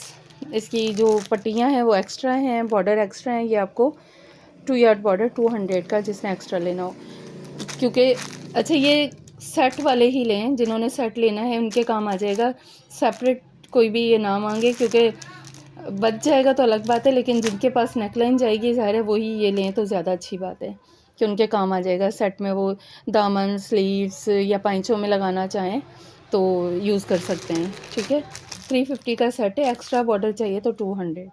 इसकी जो पट्टियाँ हैं वो एक्स्ट्रा हैं, बॉर्डर एक्स्ट्रा हैं। ये आपको 2 यार्ड बॉर्डर 200 का, जिसने एक्स्ट्रा लेना हो। क्योंकि अच्छा, ये सेट वाले ही लें, जिन्होंने सेट लेना है उनके काम आ जाएगा, सेपरेट कोई भी ये ना मांगे, क्योंकि बच जाएगा तो अलग बात है, लेकिन जिनके पास नेकलाइन जाएगी ज़ाहिर है वही ये लें तो ज़्यादा अच्छी बात है कि उनके काम आ जाएगा। सेट में वो दामन, स्लीव्स या पाइंचों में लगाना चाहें तो यूज़ कर सकते हैं। ठीक है, 350 का सेट है, एक्स्ट्रा बॉर्डर चाहिए तो 200।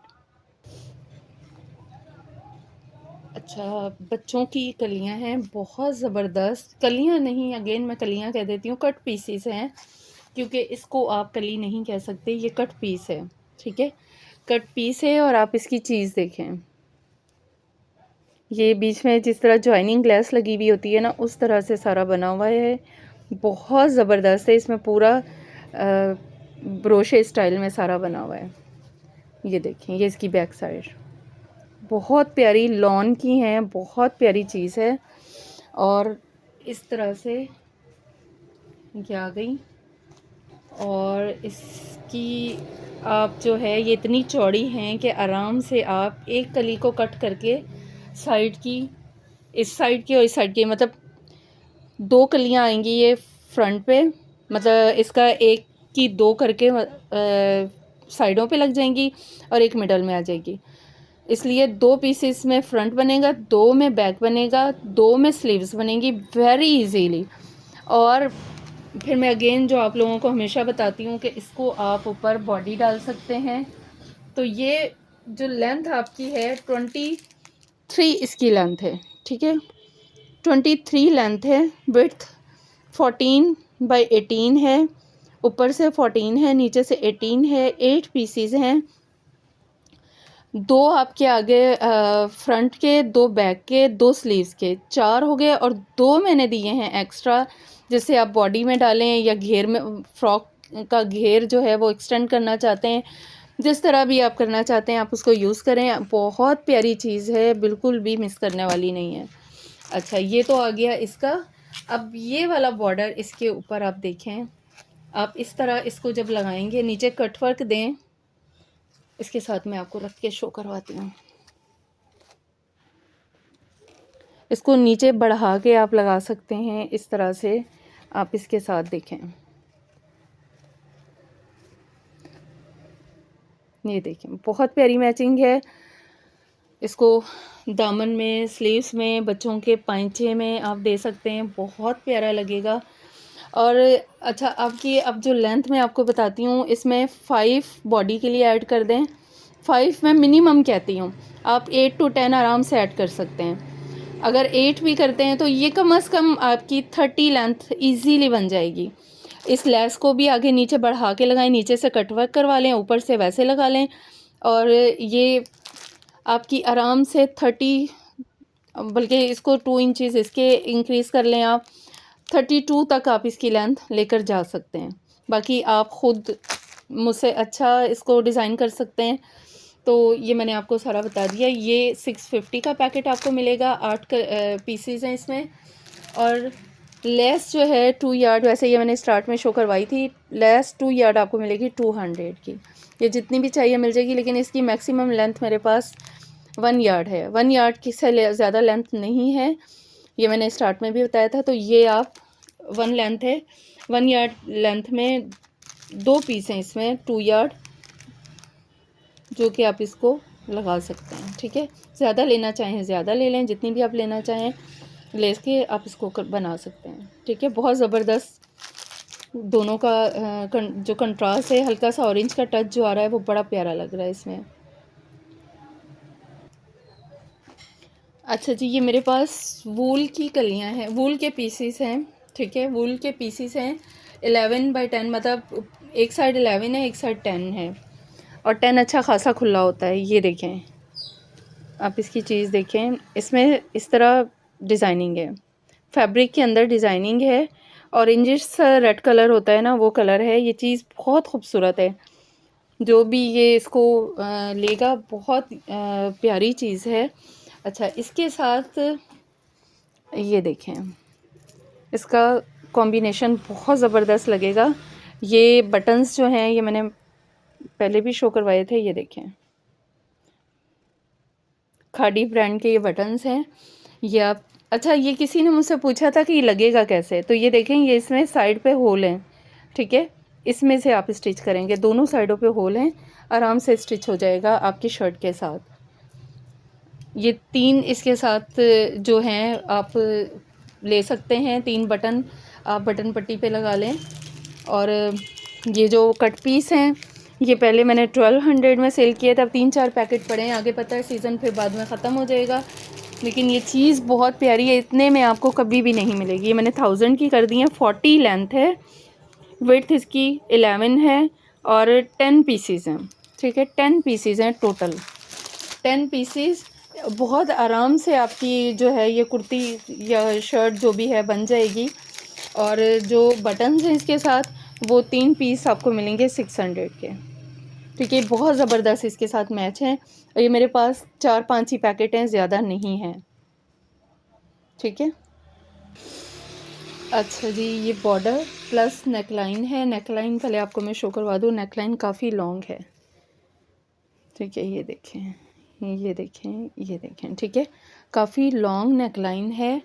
अच्छा, बच्चों की कलियां हैं, बहुत ज़बरदस्त कलियां नहीं, अगेन मैं कलियां कह देती हूँ, कट पीसीस हैं, क्योंकि इसको आप कली नहीं कह सकते, ये कट पीस है। ठीक है, कट पीस है और आप इसकी चीज़ देखें, ये बीच में जिस तरह जॉइनिंग ग्लास लगी हुई होती है ना, उस तरह से सारा बना हुआ है। बहुत ज़बरदस्त है, इसमें पूरा ब्रोशे स्टाइल में सारा बना हुआ है। ये देखें, ये इसकी बैक साइड बहुत प्यारी लॉन की हैं, बहुत प्यारी चीज़ है। और इस तरह से ये आ गई। और इसकी आप जो है ये इतनी चौड़ी हैं कि आराम से आप एक कली को कट करके साइड की, इस साइड की और इस साइड की, मतलब 2 कलियां आएंगी ये फ्रंट पे, मतलब इसका एक की 2 करके साइडों पे लग जाएंगी और एक मिडल में आ जाएगी। इसलिए 2 पीसेस में फ्रंट बनेगा, 2 में बैक बनेगा, 2 में स्लीव्स बनेंगी वेरी इजीली। और फिर मैं अगेन जो आप लोगों को हमेशा बताती हूँ कि इसको आप ऊपर बॉडी डाल सकते हैं। तो ये जो लेंथ आपकी है 23 इसकी लेंथ है, ठीक है, 23 लेंथ है। विड्थ 14/18 है, ऊपर से 14 है, नीचे से 18 है। 8 पीसीज हैं, 2 आपके आगे फ्रंट के, 2 बैक के, 2 स्लीव्स के, 4 हो गए। और 2 मैंने दिए हैं एक्स्ट्रा, जिससे आप बॉडी में डालें या घेर में, फ्रॉक का घेर जो है वो एक्सटेंड करना चाहते हैं, जिस तरह भी आप करना चाहते हैं आप उसको यूज़ करें। बहुत प्यारी चीज़ है, बिल्कुल भी मिस करने वाली नहीं है। अच्छा, ये तो आ गया इसका। अब ये वाला बॉर्डर इसके ऊपर आप देखें, आप इस तरह इसको जब लगाएंगे, नीचे कटवर्क दें। इसके साथ मैं आपको रख के शो करवाती हूँ। इसको नीचे बढ़ा के आप लगा सकते हैं, इस तरह से आप इसके साथ देखें। ये देखें, बहुत प्यारी मैचिंग है। इसको दामन में, स्लीव्स में, बच्चों के पाइंचे में आप दे सकते हैं, बहुत प्यारा लगेगा। और अच्छा, आपकी अब जो लेंथ मैं आपको बताती हूँ, इसमें 5 बॉडी के लिए ऐड कर दें। 5 मैं मिनिमम कहती हूँ, आप 8 to 10 आराम से ऐड कर सकते हैं। अगर 8 भी करते हैं तो ये कम से कम आपकी 30 लेंथ इजीली बन जाएगी। इस लेस को भी आगे नीचे बढ़ा के लगाएं, नीचे से कटवर्क करवा लें, ऊपर से वैसे लगा लें, और ये आपकी आराम से 30, बल्कि इसको 2 इंचेस इसके इंक्रीज़ कर लें आप, 32 तक आप इसकी लेंथ लेकर जा सकते हैं। बाकी आप ख़ुद मुझसे अच्छा इसको डिज़ाइन कर सकते हैं। तो ये मैंने आपको सारा बता दिया। ये 650 का पैकेट आपको मिलेगा, 8 पीसीज हैं इसमें। और लेस जो है 2 यार्ड, वैसे ये मैंने स्टार्ट में शो करवाई थी, लेस 2 यार्ड आपको मिलेगी 200 की। ये जितनी भी चाहिए मिल जाएगी, लेकिन इसकी मैक्सिमम लेंथ मेरे पास 1 यार्ड है। 1 यार्ड की से ज़्यादा लेंथ नहीं है, ये मैंने स्टार्ट में भी बताया था। तो ये आप 1 लेंथ है, 1 यार्ड लेंथ में 2 पीस हैं इसमें 2 यार्ड, जो कि आप इसको लगा सकते हैं, ठीक है। ज़्यादा लेना चाहें ज़्यादा ले लें, जितनी भी आप लेना चाहें ले के आप इसको बना सकते हैं, ठीक है। बहुत ज़बरदस्त दोनों का जो कंट्रास्ट है, हल्का सा ऑरेंज का टच जो आ रहा है वो बड़ा प्यारा लग रहा है इसमें। अच्छा जी, ये मेरे पास वूल की कलियां हैं, वूल के पीसीस हैं, ठीक है। वूल के पीसीस हैं 11/10, मतलब एक साइड 11 है, एक साइड 10 है, और 10 अच्छा खासा खुला होता है। ये देखें, आप इसकी चीज़ देखें, इसमें इस तरह डिज़ाइनिंग है, फैब्रिक के अंदर डिज़ाइनिंग है, ऑरेंजिश रेड कलर होता है ना, वो कलर है। ये चीज़ बहुत खूबसूरत है, जो भी ये इसको लेगा बहुत प्यारी चीज़ है। अच्छा, इसके साथ ये देखें, इसका कॉम्बिनेशन बहुत ज़बरदस्त लगेगा। ये बटन्स जो हैं, ये मैंने पहले भी शो करवाए थे, ये देखें, खादी ब्रांड के ये बटन्स हैं। ये आप, अच्छा, ये किसी ने मुझसे पूछा था कि ये लगेगा कैसे, तो ये देखें, ये इसमें साइड पे होल हैं, ठीक है। इसमें से आप स्टिच करेंगे, दोनों साइडों पे होल हैं, आराम से स्टिच हो जाएगा आपकी शर्ट के साथ। ये 3 इसके साथ जो हैं आप ले सकते हैं, 3 बटन आप बटन पट्टी पे लगा लें। और ये जो कट पीस हैं, ये पहले मैंने 1200 में सेल किए थे, अब 3-4 पैकेट पड़े हैं, आगे पता है सीज़न फिर बाद में ख़त्म हो जाएगा। लेकिन ये चीज़ बहुत प्यारी है, इतने में आपको कभी भी नहीं मिलेगी। ये मैंने 1000 की कर दी है, 40 लेंथ है, विड्थ इसकी 11 है, और 10 पीसीज हैं, ठीक है। 10 पीसीज हैं टोटल, 10 पीसीज बहुत आराम से आपकी जो है ये कुर्ती या शर्ट जो भी है बन जाएगी। और जो बटन्स हैं इसके साथ, वो 3 पीस आपको मिलेंगे 600 के। ठीक है, बहुत ज़बरदस्त इसके साथ मैच है। और ये मेरे पास 4-5 ही पैकेट हैं, ज़्यादा नहीं हैं। ठीक है। अच्छा जी, ये बॉर्डर प्लस नेकलाइन है। नेकलाइन पहले आपको मैं शो करवा दूँ, नेकलाइन काफ़ी लॉन्ग है। ठीक है, ये देखें, ये देखें, ये देखें। ठीक है, काफ़ी लॉन्ग नेकलाइन है।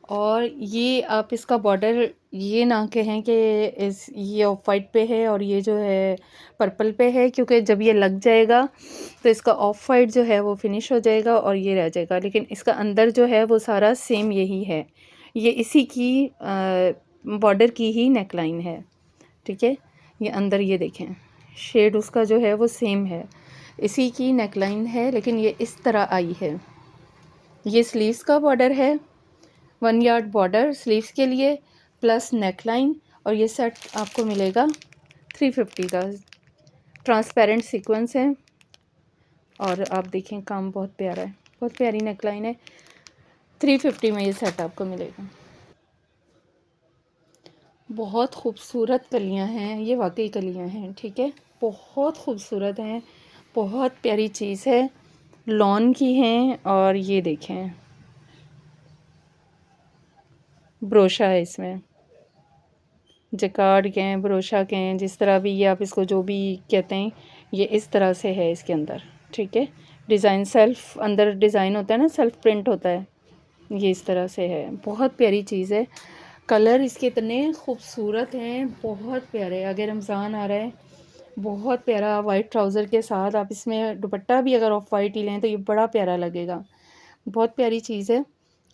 और ये आप इसका बॉर्डर ये ना कहें कि इस ये ऑफ वाइट पे है और ये जो है पर्पल पे है, क्योंकि जब ये लग जाएगा तो इसका ऑफ वाइट जो है वो फिनिश हो जाएगा और ये रह जाएगा। लेकिन इसका अंदर जो है वो सारा सेम यही है, ये इसी की बॉर्डर की ही नेकलाइन है। ठीक है, ये अंदर ये देखें, शेड उसका जो है वो सेम है, इसी की नेकलाइन है, लेकिन ये इस तरह आई है। ये स्लीव्स का बॉर्डर है, 1 यार्ड बॉर्डर स्लीव्स के लिए प्लस नेकलाइन। और ये सेट आपको मिलेगा 350 का। ट्रांसपेरेंट सीक्वेंस है और आप देखें काम बहुत प्यारा है, बहुत प्यारी नेकलाइन है। 350 में ये सेट आपको मिलेगा। बहुत खूबसूरत कलियां हैं, ये वाकई कलियां हैं। ठीक है, बहुत खूबसूरत हैं, बहुत प्यारी चीज़ है, लॉन की हैं। और ये देखें, ब्रोशा है इसमें, जकार्ड कहें, ब्रोशा कहें, जिस तरह भी ये आप इसको जो भी कहते हैं, ये इस तरह से है इसके अंदर। ठीक है, डिज़ाइन सेल्फ अंदर डिज़ाइन होता है ना, सेल्फ प्रिंट होता है, ये इस तरह से है। बहुत प्यारी चीज़ है, कलर इसके इतने खूबसूरत हैं, बहुत प्यारे। आगे रमज़ान आ रहा है, बहुत प्यारा वाइट ट्राउज़र के साथ आप इसमें दुपट्टा भी अगर ऑफ वाइट ही लें तो ये बड़ा प्यारा लगेगा। बहुत प्यारी चीज़ है।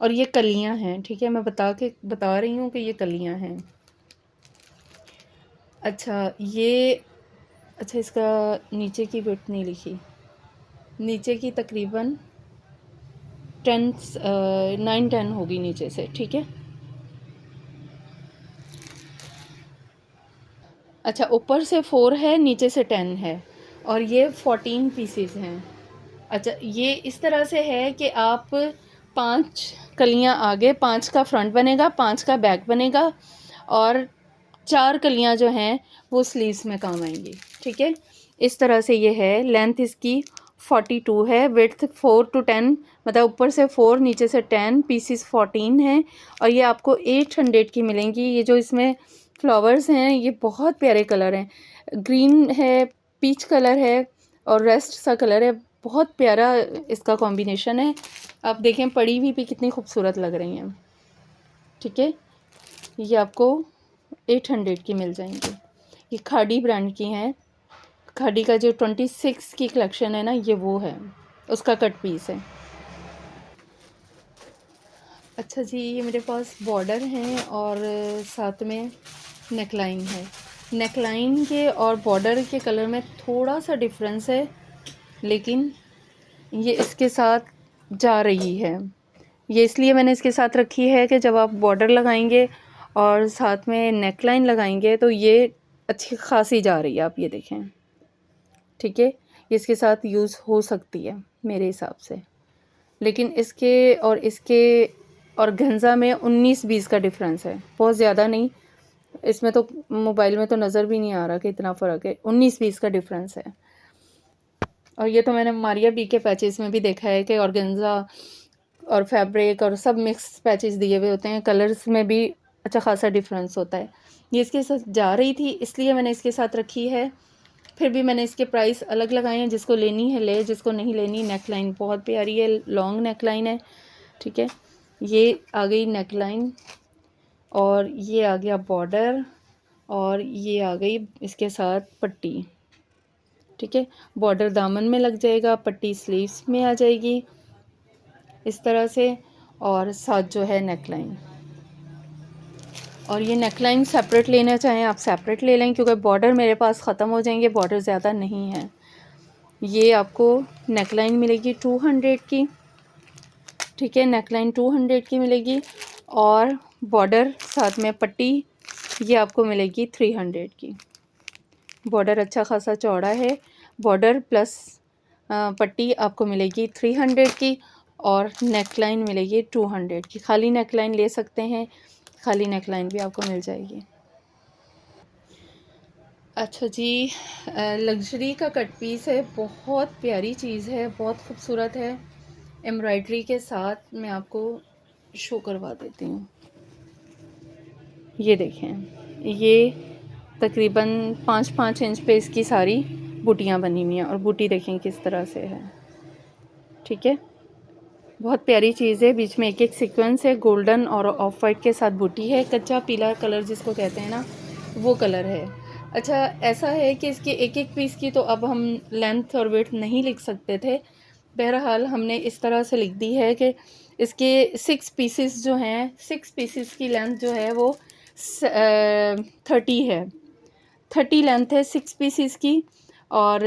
और ये कलियां हैं। ठीक है, मैं बता रही हूँ कि ये कलियां हैं। अच्छा, ये अच्छा, इसका नीचे की विड्थ नहीं लिखी, नीचे की तकरीबन 9-10 होगी नीचे से। ठीक है, अच्छा, ऊपर से 4 है, नीचे से 10 है, और ये 14 पीसेस हैं। अच्छा, ये इस तरह से है कि आप 5 कलियां आगे, 5 का फ्रंट बनेगा, 5 का बैक बनेगा, और 4 कलियां जो हैं वो स्लीव्स में काम आएंगी। ठीक है, इस तरह से ये है। लेंथ इसकी 42 है, विड्थ 4 to 10, मतलब ऊपर से 4 नीचे से 10, पीसीस 14 हैं। और ये आपको 800 की मिलेंगी। ये जो इसमें फ्लावर्स हैं ये बहुत प्यारे कलर हैं, ग्रीन है, पीच कलर है और रेस्ट सा कलर है। बहुत प्यारा इसका कॉम्बिनेशन है। आप देखें पड़ी हुई भी कितनी खूबसूरत लग रही हैं। ठीक है, ये आपको 800 की मिल जाएंगी। ये खाड़ी ब्रांड की हैं। खाड़ी का जो 26 की कलेक्शन है ना, ये वो है, उसका कट पीस है। अच्छा जी, ये मेरे पास बॉर्डर हैं और साथ में नेकलाइन है। नेकलाइन के और बॉर्डर के कलर में थोड़ा सा डिफरेंस है, लेकिन ये इसके साथ जा रही है। ये इसलिए मैंने इसके साथ रखी है कि जब आप बॉर्डर लगाएंगे और साथ में नेकलाइन लगाएंगे तो ये अच्छी खासी जा रही है, आप ये देखें। ठीक है, ये इसके साथ यूज़ हो सकती है मेरे हिसाब से। लेकिन इसके और गंजा में 19-20 का डिफरेंस है, बहुत ज़्यादा नहीं। इसमें तो मोबाइल में तो नज़र भी नहीं आ रहा कि इतना फ़र्क है, 19-20 का डिफरेंस है। और ये तो मैंने मारिया बी के पैचेस में भी देखा है कि ऑर्गेन्जा और फैब्रिक और सब मिक्स पैचेस दिए हुए होते हैं, कलर्स में भी अच्छा खासा डिफरेंस होता है। ये इसके साथ जा रही थी इसलिए मैंने इसके साथ रखी है। फिर भी मैंने इसके प्राइस अलग लगाए हैं, जिसको लेनी है ले, जिसको नहीं लेनी। नेकलाइन बहुत प्यारी है, लॉन्ग नेकलाइन है। ठीक है, ये आ गई नेकलाइन और ये आ गया बॉर्डर और ये आ गई इसके साथ पट्टी। ठीक है, बॉर्डर दामन में लग जाएगा, पट्टी स्लीव्स में आ जाएगी इस तरह से, और साथ जो है नेकलाइन। और ये नेकलाइन सेपरेट लेना चाहें आप सेपरेट ले लें, क्योंकि बॉर्डर मेरे पास ख़त्म हो जाएंगे, बॉर्डर ज़्यादा नहीं है। ये आपको नेकलाइन मिलेगी 200 की। ठीक है, नेकलाइन 200 की मिलेगी और बॉर्डर साथ में पट्टी ये आपको मिलेगी 300 की। बॉर्डर अच्छा खासा चौड़ा है, बॉर्डर प्लस पट्टी आपको मिलेगी 300 की। और नेकलाइन मिलेगी 200 की। खाली नेकलाइन ले सकते हैं, खाली नेकलाइन भी आपको मिल जाएगी। अच्छा जी, लग्जरी का कट पीस है, बहुत प्यारी चीज़ है, बहुत खूबसूरत है। एम्ब्रॉयडरी के साथ मैं आपको शो करवा देती हूँ। ये देखें, ये तकरीबन 5-5 इंच पे इसकी सारी बूटियाँ बनी हुई हैं और बूटी देखें किस तरह से है। ठीक है, बहुत प्यारी चीज़ है। बीच में एक एक सीक्वेंस है, गोल्डन और ऑफ वाइट के साथ बूटी है। कच्चा पीला कलर जिसको कहते हैं ना, वो कलर है। अच्छा, ऐसा है कि इसके एक एक पीस की तो अब हम लेंथ और वेट नहीं लिख सकते थे। बहरहाल हमने इस तरह से लिख दी है कि इसके 6 पीसेस जो हैं, 6 पीसेस की लेंथ जो है वो 30 है। 30 लेंथ है 6 पीसेस की, और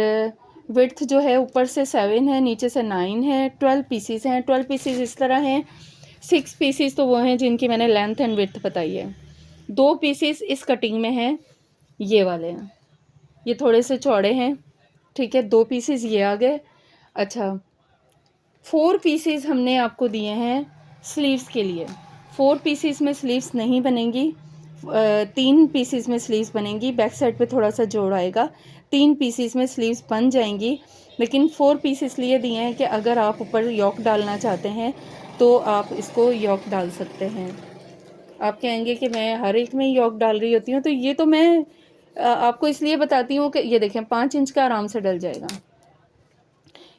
विड्थ जो है ऊपर से 7 है, नीचे से 9 है। 12 पीसेस हैं। 12 पीसेस इस तरह हैं। 6 पीसेस तो वो हैं जिनकी मैंने लेंथ एंड विड्थ बताई है। 2 पीसेस इस कटिंग में हैं, ये वाले हैं, ये थोड़े से चौड़े हैं। ठीक है, 2 पीसेस ये आ गए। अच्छा, 4 पीसेस हमने आपको दिए हैं स्लीव्स के लिए। 4 पीसेस में स्लीव्स नहीं बनेंगी, 3 पीसेस में स्लीव्स बनेंगी। बैक साइड पे थोड़ा सा जोड़ आएगा, 3 पीसेस में स्लीव्स बन जाएंगी। लेकिन 4 पीस इसलिए दिए हैं कि अगर आप ऊपर योक डालना चाहते हैं तो आप इसको योक डाल सकते हैं। आप कहेंगे कि मैं हर एक में योक डाल रही होती हूँ, तो ये तो मैं आपको इसलिए बताती हूँ कि ये देखें 5 इंच का आराम से डल जाएगा।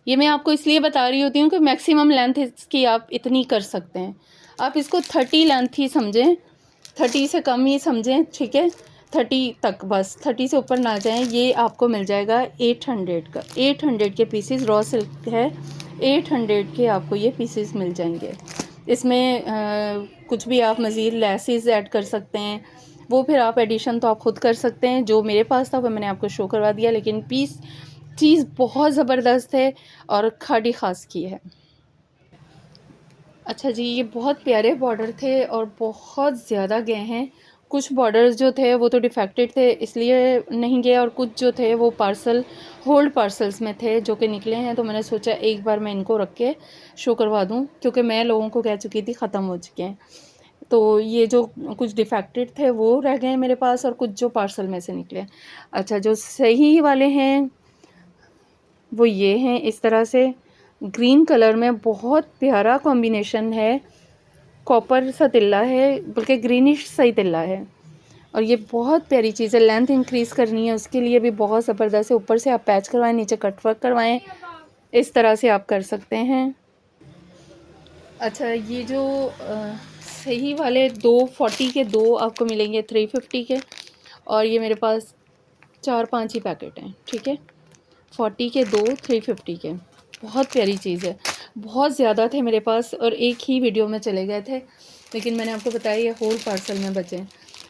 ये मैं आपको इसलिए बता रही होती हूँ कि मैक्सिमम लेंथ इसकी आप इतनी कर सकते हैं। आप इसको 30 लेंथ ही समझें, 30 से कम ही समझें। ठीक है, 30 तक बस, 30 से ऊपर ना जाएं। ये आपको मिल जाएगा 800 का। 800 के पीसेस रॉ सिल्क है, 800 के आपको ये पीसेस मिल जाएंगे। इसमें कुछ भी आप मज़ीद लेसेस ऐड कर सकते हैं, वो फिर आप एडिशन तो आप ख़ुद कर सकते हैं। जो मेरे पास था वो मैंने आपको शो करवा दिया, लेकिन चीज़ बहुत ज़बरदस्त है और खाड़ी ख़ास की है। अच्छा जी, ये बहुत प्यारे बॉर्डर थे और बहुत ज़्यादा गए हैं। कुछ बॉर्डर्स जो थे वो तो डिफेक्टेड थे इसलिए नहीं गए, और कुछ जो थे वो होल्ड पार्सल्स में थे जो कि निकले हैं। तो मैंने सोचा एक बार मैं इनको रख के शो करवा दूं, क्योंकि मैं लोगों को कह चुकी थी ख़त्म हो चुके हैं। तो ये जो कुछ डिफेक्टेड थे वो रह गए मेरे पास, और कुछ जो पार्सल में से निकले। अच्छा, जो सही वाले हैं वो ये हैं, इस तरह से ग्रीन कलर में बहुत प्यारा कॉम्बिनेशन है। कॉपर सा तिल्ला है, बल्कि ग्रीनिश सा ही तिल्ला है, और ये बहुत प्यारी चीज़ है। लेंथ इंक्रीज़ करनी है उसके लिए भी बहुत ज़बरदस्त है। ऊपर से आप पैच करवाएं, नीचे कट वर्क करवाएं, इस तरह से आप कर सकते हैं। अच्छा, ये जो सही वाले 240 के 2 आपको मिलेंगे 350 के, और ये मेरे पास 4-5 ही पैकेट हैं। ठीक है, 40 के 2 350 के, बहुत प्यारी चीज़ है। बहुत ज़्यादा थे मेरे पास और एक ही वीडियो में चले गए थे, लेकिन मैंने आपको बताया ये होल पार्सल में बचे।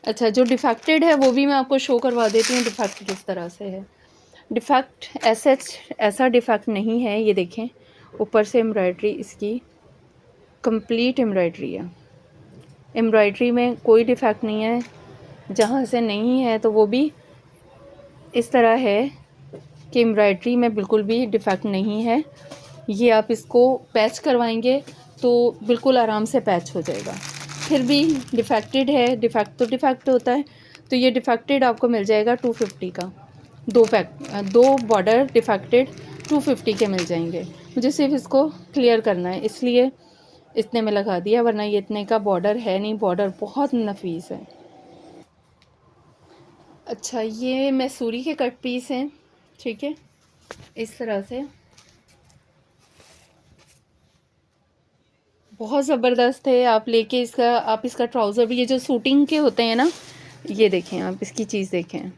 अच्छा, जो डिफेक्टेड है वो भी मैं आपको शो करवा देती हूँ डिफेक्ट किस तरह से है। डिफेक्ट ऐसा डिफेक्ट नहीं है। ये देखें, ऊपर से एम्ब्रॉयडरी इसकी कंप्लीट एम्ब्रॉयडरी है। एम्ब्रॉयडरी में कोई डिफेक्ट नहीं है, जहाँ से नहीं है तो वो भी इस तरह है कि एम्ब्रॉयडरी में बिल्कुल भी डिफेक्ट नहीं है। ये आप इसको पैच करवाएंगे तो बिल्कुल आराम से पैच हो जाएगा। फिर भी डिफेक्टेड है, डिफेक्ट तो डिफेक्ट होता है, तो ये डिफेक्टेड आपको मिल जाएगा 250 का। 2 बॉर्डर डिफेक्टेड 250 के मिल जाएंगे। मुझे सिर्फ इसको क्लियर करना है इसलिए इतने में लगा दिया, वरना ये इतने का बॉर्डर है नहीं। बॉर्डर बहुत नफीस है। अच्छा, ये मैसूरी के कट पीस हैं। ठीक है, इस तरह से बहुत ज़बरदस्त है। आप लेके आप इसका ट्राउज़र भी, ये जो सूटिंग के होते हैं ना, ये देखें आप, इसकी चीज़ देखें,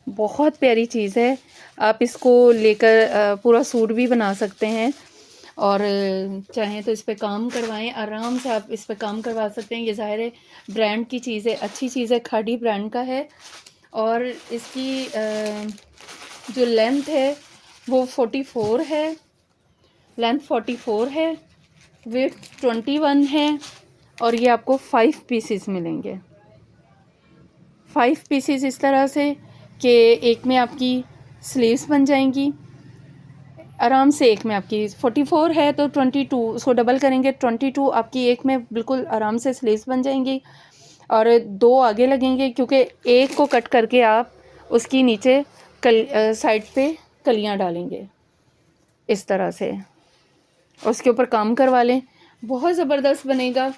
बहुत प्यारी चीज़ है। आप इसको लेकर पूरा सूट भी बना सकते हैं, और चाहें तो इस पे काम करवाएं, आराम से आप इस पे काम करवा सकते हैं। ये ज़ाहिर है ब्रांड की चीज़ है, अच्छी चीज़ है, खाड़ी ब्रांड का है। और इसकी जो लेंथ है वो 44 है, लेंथ 44 है, विड्थ 21 है, और ये आपको 5 पीसेस मिलेंगे। 5 पीसेस इस तरह से कि एक में आपकी स्लीव्स बन जाएंगी, आराम से एक में आपकी 44 है तो 22 उसको डबल करेंगे 22 आपकी एक में बिल्कुल आराम से स्लीव्स बन जाएंगी। और 2 आगे लगेंगे क्योंकि एक को कट करके आप उसकी नीचे साइड पे कलियां डालेंगे इस तरह से, उसके ऊपर काम करवा लें, बहुत ज़बरदस्त बनेगा।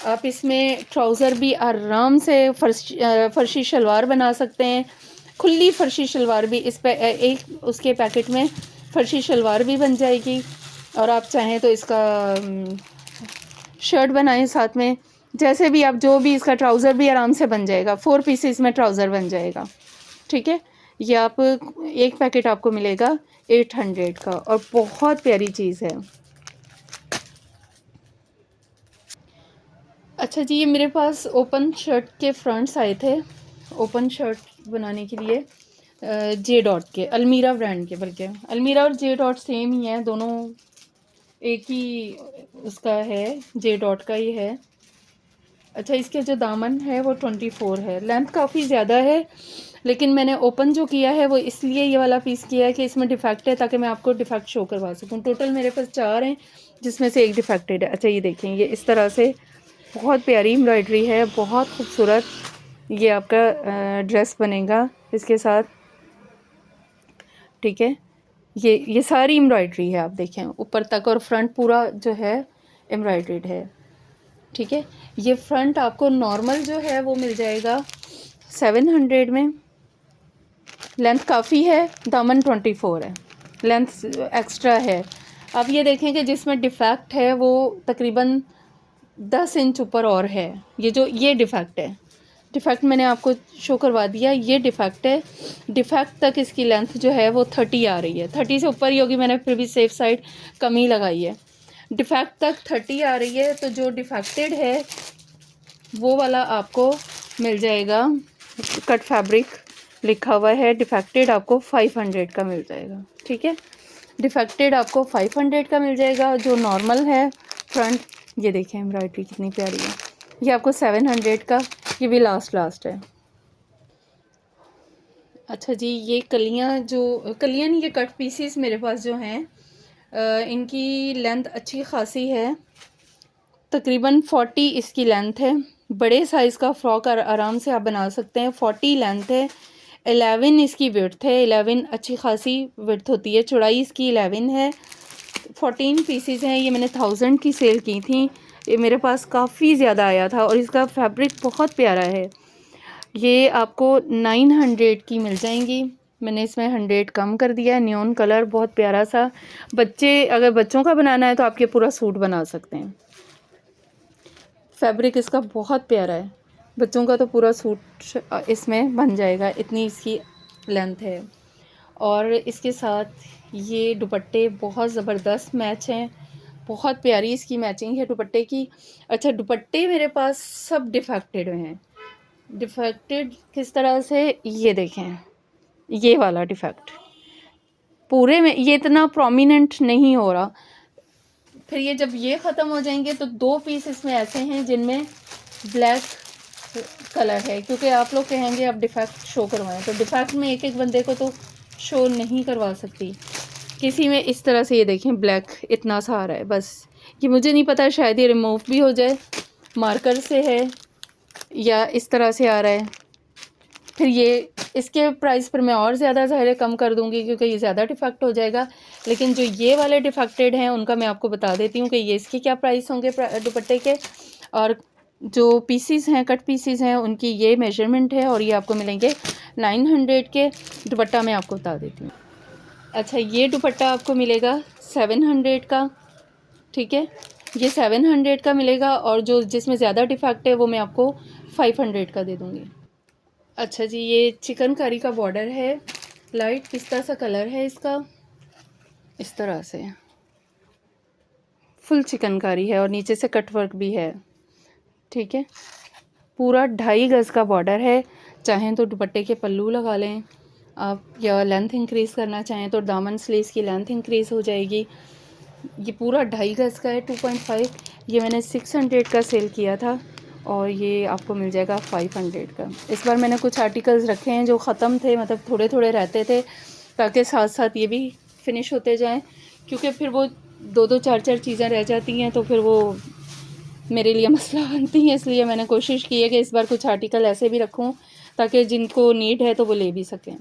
आप इसमें ट्राउज़र भी आराम से फर्शी शलवार बना सकते हैं, खुली फर्शी शलवार भी इस पे एक उसके पैकेट में फर्शी शलवार भी बन जाएगी। और आप चाहें तो इसका शर्ट बनाएं साथ में, जैसे भी आप जो भी इसका ट्राउज़र भी आराम से बन जाएगा, 4 पीसेस में ट्राउज़र बन जाएगा। ठीक है, ये आप एक पैकेट आपको मिलेगा 800 का और बहुत प्यारी चीज़ है। अच्छा जी, ये मेरे पास ओपन शर्ट के फ्रंट्स आए थे, ओपन शर्ट बनाने के लिए जे डॉट के, अलमीरा ब्रांड के, बल्कि अलमीरा और जे डॉट सेम ही है, दोनों एक ही उसका है, जे डॉट का ही है। अच्छा, इसके जो दामन है वो 24 है, लेंथ काफ़ी ज़्यादा है, लेकिन मैंने ओपन जो किया है वो इसलिए ये वाला पीस किया है कि इसमें डिफेक्ट है, ताकि मैं आपको डिफेक्ट शो करवा सकूं। टोटल मेरे पास 4 हैं जिसमें से एक डिफेक्टेड है। अच्छा, ये देखें, ये इस तरह से बहुत प्यारी एम्ब्रॉयडरी है, बहुत खूबसूरत ये आपका ड्रेस बनेगा इसके साथ। ठीक है, ये सारी एम्ब्रॉयडरी है, आप देखें ऊपर तक, और फ्रंट पूरा जो है एम्ब्रॉयडर्ड है। ठीक है, ये फ्रंट आपको नॉर्मल जो है वो मिल जाएगा 700 में, लेंथ काफ़ी है, दामन 24 है, लेंथ एक्स्ट्रा है। आप ये देखें कि जिसमें डिफेक्ट है वो तकरीबन 10 इंच ऊपर और है, ये डिफेक्ट है, डिफेक्ट मैंने आपको शो करवा दिया, ये डिफेक्ट है। डिफेक्ट तक इसकी लेंथ जो है वो 30 आ रही है, 30 से ऊपर ही होगी, मैंने फिर भी सेफ साइड कम ही लगाई है। डिफेक्ट तक 30 आ रही है, तो जो डिफेक्टेड है वो वाला आपको मिल जाएगा, कट फैब्रिक लिखा हुआ है, डिफेक्टेड आपको 500 का मिल जाएगा। ठीक है, डिफेक्टेड आपको 500 का मिल जाएगा। जो नॉर्मल है फ्रंट, ये देखें एम्ब्रॉयडरी कितनी प्यारी है, ये आपको 700 का, ये भी लास्ट है। अच्छा जी, ये कलियाँ नहीं, ये कट पीसीस मेरे पास जो हैं, इनकी लेंथ अच्छी खासी है, तकरीबन 40 इसकी लेंथ है, बड़े साइज़ का फ़्रॉक आराम से आप बना सकते हैं। 40 लेंथ है, 11 इसकी विड्थ है, 11 अच्छी खासी विड्थ होती है, चौड़ाई इसकी 11 है। 14 पीसीज हैं, ये मैंने 1000 की सेल की थी, ये मेरे पास काफ़ी ज़्यादा आया था, और इसका फैब्रिक बहुत प्यारा है। ये आपको 900 की मिल जाएंगी, मैंने इसमें 100 कम कर दिया है। न्योन कलर बहुत प्यारा सा, अगर बच्चों का बनाना है तो आप ये पूरा सूट बना सकते हैं। फैब्रिक इसका बहुत प्यारा है, बच्चों का तो पूरा सूट इसमें बन जाएगा, इतनी इसकी लेंथ है। और इसके साथ ये दुपट्टे बहुत ज़बरदस्त मैच हैं, बहुत प्यारी इसकी मैचिंग है दुपट्टे की। अच्छा, दुपट्टे मेरे पास सब डिफेक्टेड हैं। डिफेक्टेड किस तरह से, ये देखें, ये वाला डिफेक्ट पूरे में ये इतना प्रोमिनेंट नहीं हो रहा। फिर ये जब ये ख़त्म हो जाएंगे तो 2 पीस इसमें ऐसे हैं जिनमें ब्लैक कलर है, क्योंकि आप लोग कहेंगे आप डिफेक्ट शो करवाएं, तो डिफेक्ट में एक बंदे को तो शो नहीं करवा सकती। किसी में इस तरह से, ये देखें ब्लैक इतना सा आ रहा है, बस ये मुझे नहीं पता, शायद ये रिमूव भी हो जाए, मार्कर से है या इस तरह से आ रहा है। फिर ये इसके प्राइस पर मैं और ज़्यादा ज़ाहिर कम कर दूंगी क्योंकि ये ज़्यादा डिफेक्ट हो जाएगा, लेकिन जो ये वाले डिफेक्टेड हैं उनका मैं आपको बता देती हूँ कि ये इसके क्या प्राइस होंगे दुपट्टे के, और जो पीसीस हैं, कट पीसीस हैं, उनकी ये मेजरमेंट है, और ये आपको मिलेंगे 900 के। दुपट्टा मैं आपको बता देती हूँ। अच्छा, ये दुपट्टा आपको मिलेगा 700 का। ठीक है, ये 700 का मिलेगा, और जो जिसमें ज़्यादा डिफेक्ट है वो मैं आपको 500 का दे दूँगी। अच्छा जी, ये चिकनकारी का बॉर्डर है, लाइट पिस्ता सा कलर है इसका, इस तरह से फुल चिकनकारी है, और नीचे से कट वर्क भी है। ठीक है, पूरा 2.5 गज़ का बॉर्डर है। चाहें तो दुपट्टे के पल्लू लगा लें आप, या लेंथ इंक्रीज़ करना चाहें तो दामन स्लीव्स की लेंथ इंक्रीज़ हो जाएगी। ये पूरा 2.5 गज़ का है, 2.5, ये मैंने 600 का सेल किया था, और ये आपको मिल जाएगा 500 का। इस बार मैंने कुछ आर्टिकल्स रखे हैं जो ख़त्म थे, मतलब थोड़े थोड़े रहते थे, ताकि साथ साथ ये भी फिनिश होते जाएं। क्योंकि फिर वो 2-2 4-4 चीज़ें रह जाती हैं तो फिर वो मेरे लिए मसला बनती है। इसलिए मैंने कोशिश की है कि इस बार कुछ आर्टिकल ऐसे भी रखूं ताकि जिनको नीड है तो वो ले भी सकें।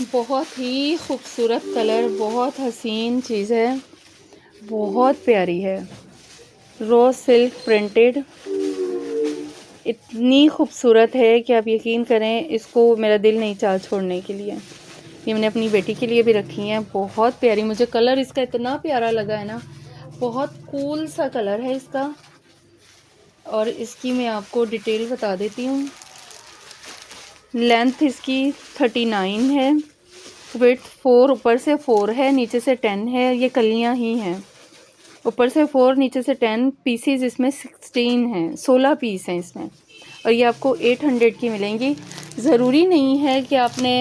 बहुत ही खूबसूरत कलर, बहुत हसीन चीज़ है, बहुत प्यारी है। रॉ सिल्क प्रिंटेड, इतनी खूबसूरत है कि आप यकीन करें, इसको मेरा दिल नहीं चाह छोड़ने के लिए। ये मैंने अपनी बेटी के लिए भी रखी हैं। बहुत प्यारी, मुझे कलर इसका इतना प्यारा लगा है ना, बहुत कूल सा कलर है इसका। और इसकी मैं आपको डिटेल बता देती हूँ। लेंथ इसकी 39 है, वेट 4, ऊपर से 4 है, नीचे से 10 है। ये कलियाँ ही हैं, ऊपर से 4 नीचे से 10 पीसीज इसमें 16 हैं, 16 पीस हैं इसमें। और ये आपको 800 की मिलेंगी। ज़रूरी नहीं है कि आपने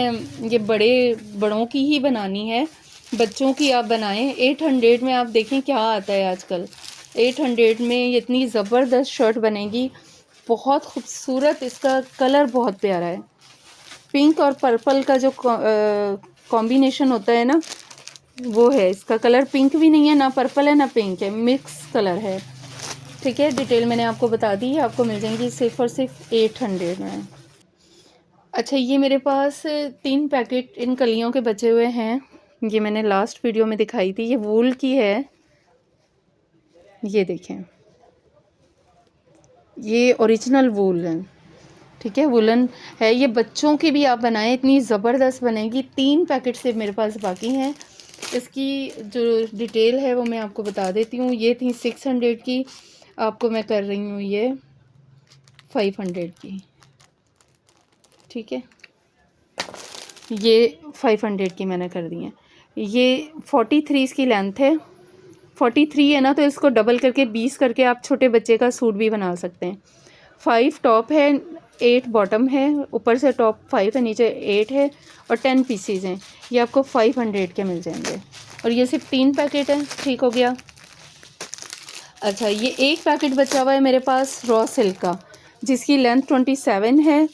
ये बड़ों की ही बनानी है, बच्चों की आप बनाएं। 800 में आप देखें क्या आता है आजकल। 800 में ये इतनी ज़बरदस्त शर्ट बनेगी, बहुत खूबसूरत। इसका कलर बहुत प्यारा है, पिंक और पर्पल का जो कॉम्बिनेशन होता है ना, वो है। इसका कलर पिंक भी नहीं है, ना पर्पल है ना पिंक है, मिक्स कलर है। ठीक है, डिटेल मैंने आपको बता दी है। आपको मिल जाएंगी सिर्फ और सिर्फ 800 में। अच्छा, ये मेरे पास 3 पैकेट इन कलियों के बचे हुए हैं। ये मैंने लास्ट वीडियो में दिखाई थी। ये वूल की है, ये देखें, ये ओरिजिनल वूल है। ठीक है, वुलन है। ये बच्चों की भी आप बनाएं, इतनी ज़बरदस्त बनेगी। 3 पैकेट सिर्फ मेरे पास बाकी हैं। इसकी जो डिटेल है वो मैं आपको बता देती हूँ। ये थी 600 की, आपको मैं कर रही हूँ ये 500 की। ठीक है, ये 500 की मैंने कर दी है। ये 43 इसकी लेंथ है, 43 है ना, तो इसको डबल करके 20 करके आप छोटे बच्चे का सूट भी बना सकते हैं। 5 टॉप है, 8 बॉटम है, ऊपर से टॉप 5 है, नीचे 8 है, और 10 पीसीज हैं। ये आपको 500 के मिल जाएंगे। और ये सिर्फ 3 पैकेट है। ठीक हो गया। अच्छा, ये एक पैकेट बचा हुआ है मेरे पास रॉ सिल्क का, जिसकी लेंथ 27 है,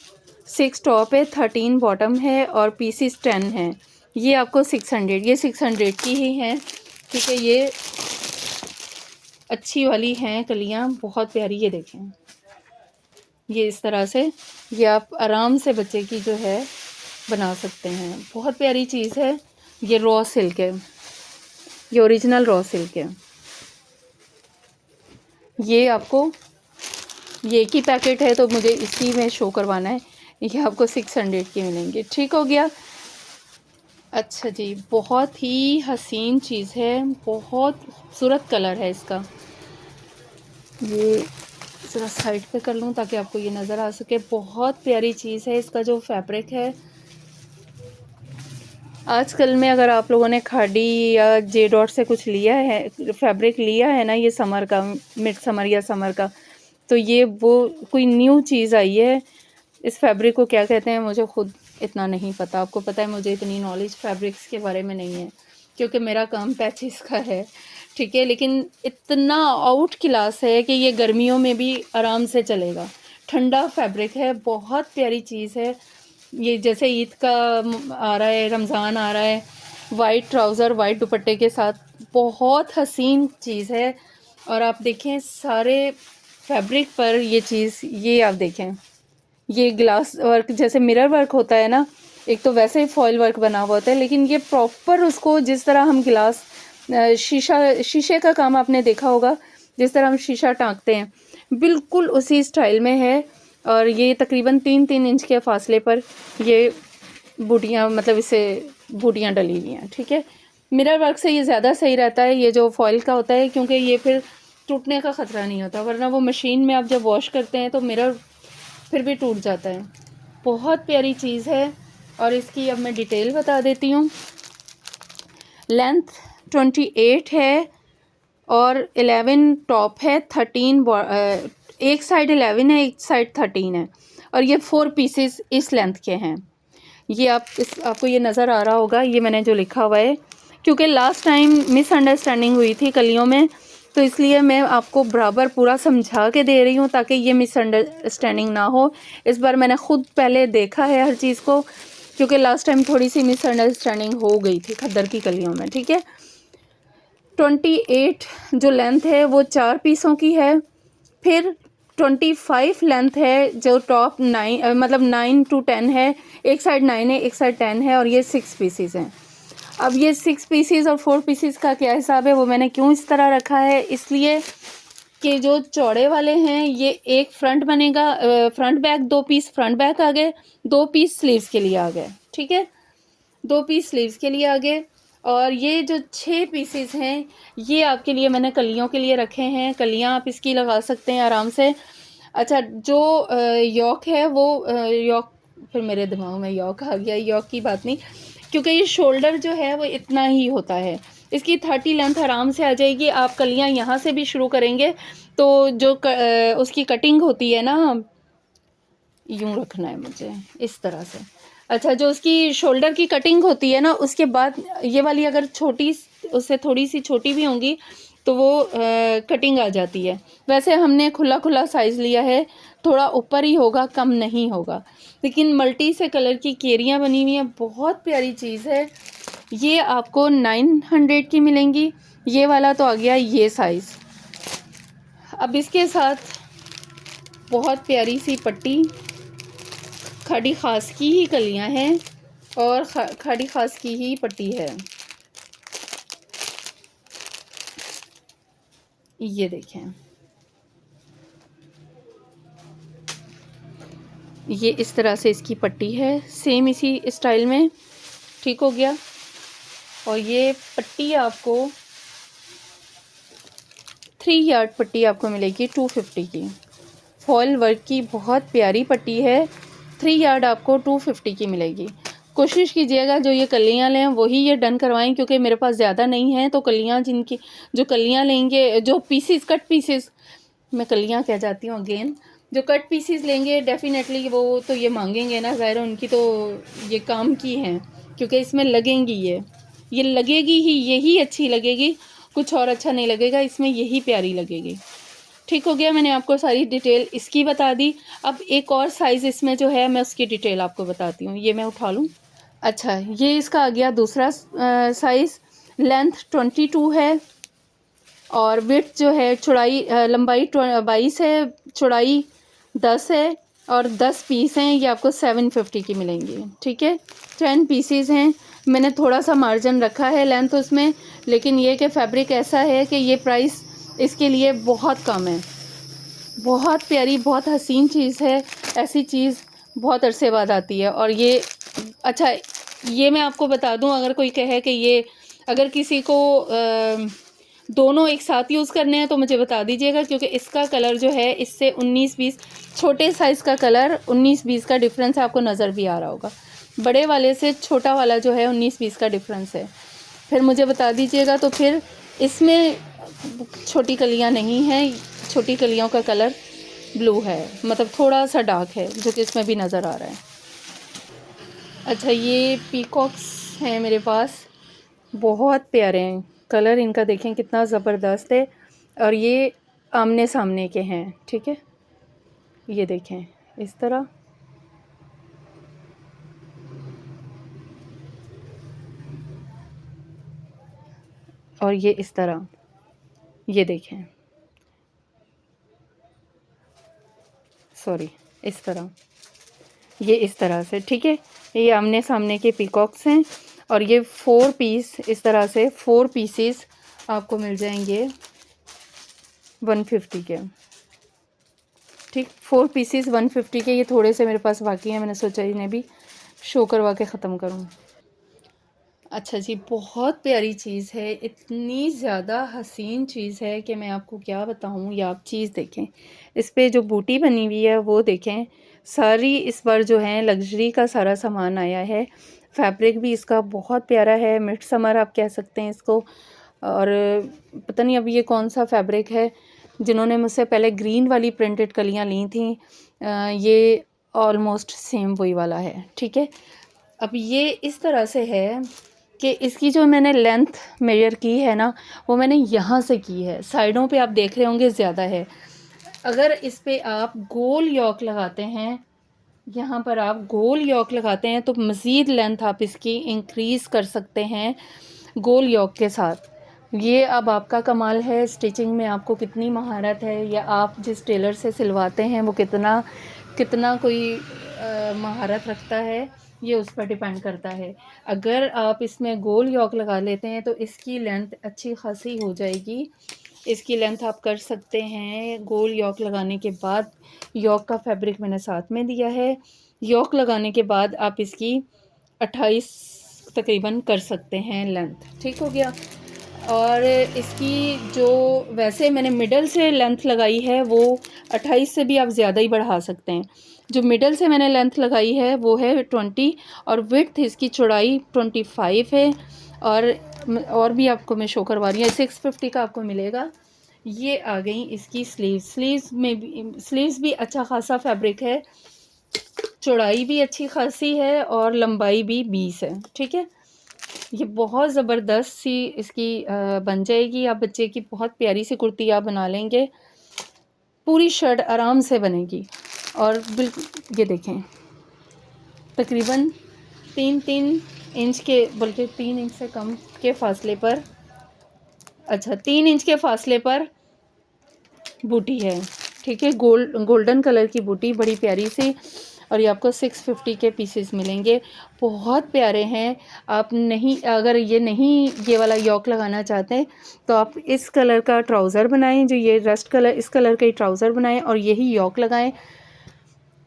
6 टॉप है, 13 बॉटम है, और पीसीज 10 हैं। ये आपको 600, ये 600 की ही हैं। ठीक है, ये अच्छी वाली हैं कलियाँ, बहुत प्यारी। ये देखें, ये इस तरह से ये आप आराम से बच्चे की जो है बना सकते हैं। बहुत प्यारी चीज़ है। ये रॉ सिल्क है, ये ओरिजिनल रॉ सिल्क है। ये आपको, ये एक ही पैकेट है तो मुझे इसी में शो करवाना है। ये आपको 600 की मिलेंगे। ठीक हो गया। अच्छा जी, बहुत ही हसीन चीज़ है, बहुत खूबसूरत कलर है इसका। ये ज़रा साइड पे कर लूँ ताकि आपको ये नज़र आ सके। बहुत प्यारी चीज़ है। इसका जो फैब्रिक है, आजकल में अगर आप लोगों ने खाड़ी या जे डॉट से कुछ लिया है, फैब्रिक लिया है ना, ये समर का, मिड समर या समर का, तो ये वो कोई न्यू चीज़ आई है। इस फैब्रिक को क्या कहते हैं मुझे खुद इतना नहीं पता। आपको पता है मुझे इतनी नॉलेज फैब्रिक्स के बारे में नहीं है, क्योंकि मेरा काम पैचेस का है। ठीक है, लेकिन इतना आउट क्लास है कि ये गर्मियों में भी आराम से चलेगा। ठंडा फैब्रिक है, बहुत प्यारी चीज़ है। ये जैसे ईद का आ रहा है, रमज़ान आ रहा है, वाइट ट्राउज़र वाइट दुपट्टे के साथ, बहुत हसीन चीज़ है। और आप देखें सारे फैब्रिक पर ये चीज़, ये आप देखें, ये ग्लास वर्क जैसे मिरर वर्क होता है ना, एक तो वैसे ही फॉयल वर्क बना हुआ होता है, लेकिन ये प्रॉपर उसको, जिस तरह हम गिलास शीशे का काम आपने देखा होगा, जिस तरह हम शीशा टाँकते हैं, बिल्कुल उसी स्टाइल में है। और ये तकरीबन 3-3 इंच के फासले पर ये बूटियाँ, मतलब इसे बूटियाँ डली हुई हैं। ठीक है, मिरर वर्क से ये ज़्यादा सही रहता है, ये जो फॉयल का होता है, क्योंकि ये फिर टूटने का ख़तरा नहीं होता, वरना वो मशीन में आप जब वॉश करते हैं तो मिरर फिर भी टूट जाता है। बहुत प्यारी चीज़ है। और इसकी अब मैं डिटेल बता देती हूँ। लेंथ 28 है और 11 टॉप है, 13 एक साइड 11 है, एक साइड 13 है, और ये 4 पीसेस इस लेंथ के हैं। ये आपको ये नज़र आ रहा होगा, ये मैंने जो लिखा हुआ है, क्योंकि लास्ट टाइम मिसअंडरस्टैंडिंग हुई थी कलियों में, तो इसलिए मैं आपको बराबर पूरा समझा के दे रही हूँ ताकि ये मिसअंडरस्टैंडिंग ना हो। इस बार मैंने ख़ुद पहले देखा है हर चीज़ को, क्योंकि लास्ट टाइम थोड़ी सी मिसअंडरस्टैंडिंग हो गई थी खद्दर की कलियों में, ठीक है। 28 जो लेंथ है वो 4 पीसों की है। फिर 25 लेंथ है जो टॉप 9 मतलब 9 to 10 है, एक साइड 9 है एक साइड 10 है, और ये 6 पीसीज हैं। अब ये 6 पीसीज और 4 पीसीज का क्या हिसाब है, वो मैंने क्यों इस तरह रखा है, इसलिए कि जो चौड़े वाले हैं ये एक फ्रंट बनेगा, front back 2 piece front back आ गए, 2 पीस स्लीव्स के लिए आ गए, ठीक है, 2 पीस स्लीव्स के लिए आ गए। और ये जो 6 पीसेस हैं ये आपके लिए मैंने कलियों के लिए रखे हैं, कलियां आप इसकी लगा सकते हैं आराम से। अच्छा, जो यॉक है वो यॉक, फिर मेरे दिमाग में यॉक आ गया, यॉक की बात नहीं, क्योंकि ये शोल्डर जो है वो इतना ही होता है, इसकी 30 लेंथ आराम से आ जाएगी। आप कलियां यहाँ से भी शुरू करेंगे तो जो उसकी कटिंग होती है ना, यूँ रखना है मुझे इस तरह से। अच्छा, जो उसकी शोल्डर की कटिंग होती है ना, उसके बाद ये वाली अगर छोटी, उससे थोड़ी सी छोटी भी होंगी तो वो कटिंग आ जाती है। वैसे हमने खुला खुला साइज़ लिया है, थोड़ा ऊपर ही होगा, कम नहीं होगा। लेकिन मल्टी से कलर की केरियाँ बनी हुई हैं, बहुत प्यारी चीज़ है। ये आपको 900 की मिलेंगी। ये वाला तो आ गया ये साइज़। अब इसके साथ बहुत प्यारी सी पट्टी, खाड़ी खास की ही कलियां हैं और खाड़ी खास की ही पट्टी है। ये देखें, ये इस तरह से इसकी पट्टी है, सेम इसी स्टाइल में, ठीक हो गया। और ये पट्टी आपको 3 यार्ड पट्टी आपको मिलेगी 250 की, फॉल वर्क की बहुत प्यारी पट्टी है। 3 यार्ड आपको 250 की मिलेगी। कोशिश कीजिएगा जो ये कलियाँ लें वही ये डन करवाएं, क्योंकि मेरे पास ज़्यादा नहीं है, तो कलियाँ जिनकी, जो कलियाँ लेंगे, जो पीसीस कट पीसीस, मैं कलियाँ कह जाती हूँ अगेन, जो कट पीसीस लेंगे डेफिनेटली वो तो ये मांगेंगे ना, ज़ाहिर उनकी तो ये काम की हैं, क्योंकि इसमें लगेंगी, ये लगेगी ही, यही अच्छी लगेगी, कुछ और अच्छा नहीं लगेगा इसमें, यही प्यारी लगेगी। ठीक हो गया, मैंने आपको सारी डिटेल इसकी बता दी। अब एक और साइज़ इसमें जो है मैं उसकी डिटेल आपको बताती हूँ। ये मैं उठा लूँ। अच्छा, ये इसका आ गया दूसरा साइज़। लेंथ 22 है और विड्थ जो है, चौड़ाई लंबाई 22 है, चौड़ाई 10 है, और 10 पीस हैं। ये आपको 750 की मिलेंगी, ठीक है। 10 पीसीज हैं। मैंने थोड़ा सा मार्जिन रखा है लेंथ उसमें, लेकिन ये कि फैब्रिक ऐसा है कि ये प्राइस इसके लिए बहुत कम है। बहुत प्यारी, बहुत हसीन चीज़ है। ऐसी चीज़ बहुत अरसे बाद आती है। और ये, अच्छा, ये मैं आपको बता दूं, अगर कोई कहे कि ये, अगर किसी को दोनों एक साथ यूज़ करने हैं तो मुझे बता दीजिएगा, क्योंकि इसका कलर जो है इससे 19-20, छोटे साइज़ का कलर 19-20 का डिफरेंस आपको नज़र भी आ रहा होगा। बड़े वाले से छोटा वाला जो है 19-20 का डिफरेंस है। फिर मुझे बता दीजिएगा। तो फिर इसमें छोटी कलियां नहीं हैं, छोटी कलियों का कलर ब्लू है, मतलब थोड़ा सा डार्क है, जो कि इसमें भी नज़र आ रहा है। अच्छा, ये पीकॉक्स हैं मेरे पास, बहुत प्यारे हैं, कलर इनका देखें कितना ज़बरदस्त है। और ये आमने सामने के हैं, ठीक है। ये देखें इस तरह, और ये इस तरह, ये देखें, सॉरी, इस तरह, ये इस तरह से, ठीक है। ये आमने सामने के पीकॉक्स हैं। और ये 4 पीस, इस तरह से 4 पीसेस आपको मिल जाएंगे 150 के, ठीक। 4 पीसेस 150 के। ये थोड़े से मेरे पास बाकी हैं, मैंने सोचा इन्हें भी शो करवा के ख़त्म करूँ। अच्छा जी, बहुत प्यारी चीज़ है, इतनी ज़्यादा हसीन चीज़ है कि मैं आपको क्या बताऊँ। या आप चीज़ देखें, इस पे जो बूटी बनी हुई है वो देखें। सारी इस बार जो है लग्जरी का सारा सामान आया है। फैब्रिक भी इसका बहुत प्यारा है, मिड समर आप कह सकते हैं इसको। और पता नहीं अब ये कौन सा फैब्रिक है, जिन्होंने मुझसे पहले ग्रीन वाली प्रिंटेड कलियाँ ली थी, ये ऑलमोस्ट सेम वही वाला है, ठीक है। अब ये इस तरह से है कि इसकी जो मैंने लेंथ मेजर की है ना, वो मैंने यहाँ से की है। साइडों पे आप देख रहे होंगे ज़्यादा है। अगर इस पे आप गोल यॉक लगाते हैं यहाँ पर आप गोल यॉक लगाते हैं तो मज़ीद लेंथ आप इसकी इंक्रीज़ कर सकते हैं गोल यॉक के साथ। ये अब आपका कमाल है, स्टिचिंग में आपको कितनी महारत है या आप जिस टेलर से सिलवाते हैं वो कितना कितना कोई महारत रखता है, ये उस पर डिपेंड करता है। अगर आप इसमें गोल यॉक लगा लेते हैं तो इसकी लेंथ अच्छी खासी हो जाएगी। इसकी लेंथ आप कर सकते हैं गोल यॉक लगाने के बाद। यॉक का फैब्रिक मैंने साथ में दिया है। यॉक लगाने के बाद आप इसकी 28 तकरीबन कर सकते हैं लेंथ, ठीक हो गया। और इसकी जो वैसे मैंने मिडल से लेंथ लगाई है वो 28 से भी आप ज़्यादा ही बढ़ा सकते हैं। जो मिडल से मैंने लेंथ लगाई है वो है 20 और विड्थ इसकी चौड़ाई 25 है। और भी आपको मैं शो करवा रही हूँ, 650 का आपको मिलेगा। ये आ गई इसकी स्लीव्स में भी, स्लीव्स भी अच्छा खासा फैब्रिक है, चौड़ाई भी अच्छी खासी है और लंबाई भी 20 है, ठीक है। ये बहुत ज़बरदस्त सी इसकी बन जाएगी। आप बच्चे की बहुत प्यारी सी कुर्ती आप बना लेंगे, पूरी शर्ट आराम से बनेगी। और बिल्कुल ये देखें, तकरीबन 3-3 इंच के, बल्कि 3 इंच से कम के फासले पर, अच्छा 3 इंच के फासले पर बूटी है, ठीक है। गोल्डन कलर की बूटी, बड़ी प्यारी सी। और ये आपको 650 के पीसेस मिलेंगे, बहुत प्यारे हैं। आप नहीं, अगर ये वाला यॉक लगाना चाहते हैं तो आप इस कलर का ट्राउज़र बनाएं, जो ये रस्ट कलर, इस कलर का ही ट्राउज़र बनाएं और यही यॉक लगाएं,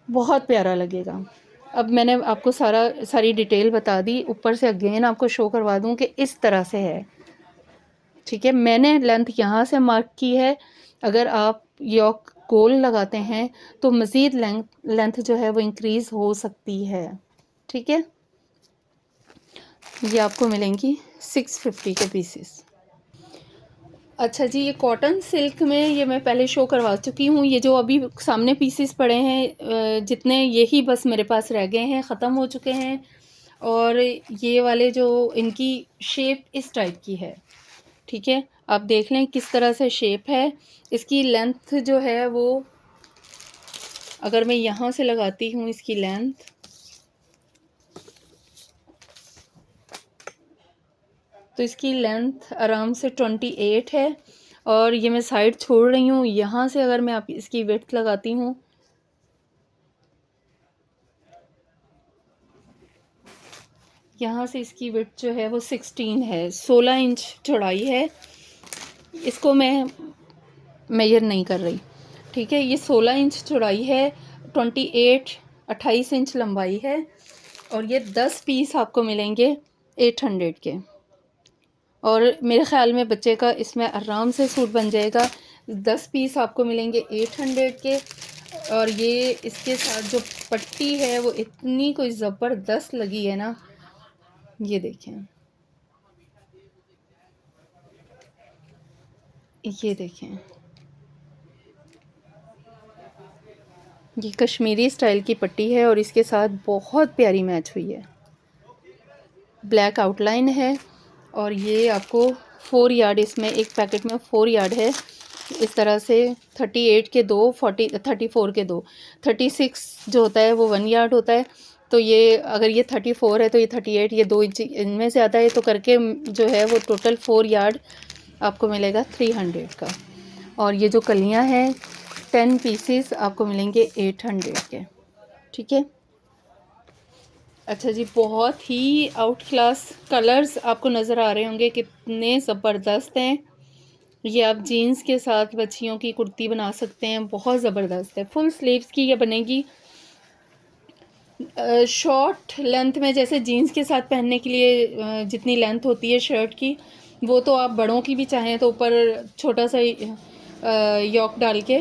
बहुत प्यारा लगेगा। अब मैंने आपको सारी डिटेल बता दी, ऊपर से अगेन आपको शो करवा दूं कि इस तरह से है, ठीक है। मैंने लेंथ यहाँ से मार्क की है। अगर आप यॉक गोल लगाते हैं तो मज़ीद लेंथ जो है वो इंक्रीज़ हो सकती है, ठीक है। ये आपको मिलेंगी 650 के पीसेस। अच्छा जी, ये कॉटन सिल्क में ये मैं पहले शो करवा चुकी हूँ। ये जो अभी सामने पीसेस पड़े हैं, जितने यही बस मेरे पास रह गए हैं, ख़त्म हो चुके हैं। और ये वाले जो इनकी शेप इस टाइप की है, ठीक है। आप देख लें किस तरह से शेप है। इसकी लेंथ जो है वो, अगर मैं यहाँ से लगाती हूँ इसकी लेंथ, तो इसकी लेंथ आराम से 28 है। और ये मैं साइड छोड़ रही हूँ। यहाँ से अगर मैं आप इसकी विड्थ लगाती हूँ, यहाँ से इसकी विड्थ जो है वो 16 है, 16 इंच चौड़ाई है। इसको मैं मेजर नहीं कर रही, ठीक है। ये 16 इंच चौड़ाई है, 28 इंच लंबाई है। और ये 10 पीस आपको मिलेंगे 800 के। और मेरे ख़्याल में बच्चे का इसमें आराम से सूट बन जाएगा। 10 पीस आपको मिलेंगे 800 के। और ये इसके साथ जो पट्टी है वो इतनी कोई ज़बरदस्त लगी है ना, ये देखें, ये देखें, ये कश्मीरी स्टाइल की पट्टी है और इसके साथ बहुत प्यारी मैच हुई है। ब्लैक आउटलाइन है और ये आपको 4 यार्ड, इसमें एक पैकेट में 4 यार्ड है। इस तरह से 38 के 2, 34 के 2, 36 जो होता है वो 1 यार्ड होता है। तो ये अगर ये 34 है तो ये 38, ये 2 इंच इनमें से आता है, तो करके जो है वो टोटल 4 यार्ड आपको मिलेगा 300 का। और ये जो कलियां हैं 10 पीसेस आपको मिलेंगे 800 के, ठीक है। अच्छा जी, बहुत ही आउट क्लास कलर्स आपको नज़र आ रहे होंगे, कितने ज़बरदस्त हैं। ये आप जीन्स के साथ बच्चियों की कुर्ती बना सकते हैं, बहुत ज़बरदस्त है। फुल स्लीव्स की ये बनेगी। शॉर्ट लेंथ में, जैसे जीन्स के साथ पहनने के लिए जितनी लेंथ होती है शर्ट की, वो तो आप बड़ों की भी चाहें तो ऊपर छोटा सा यॉक डाल के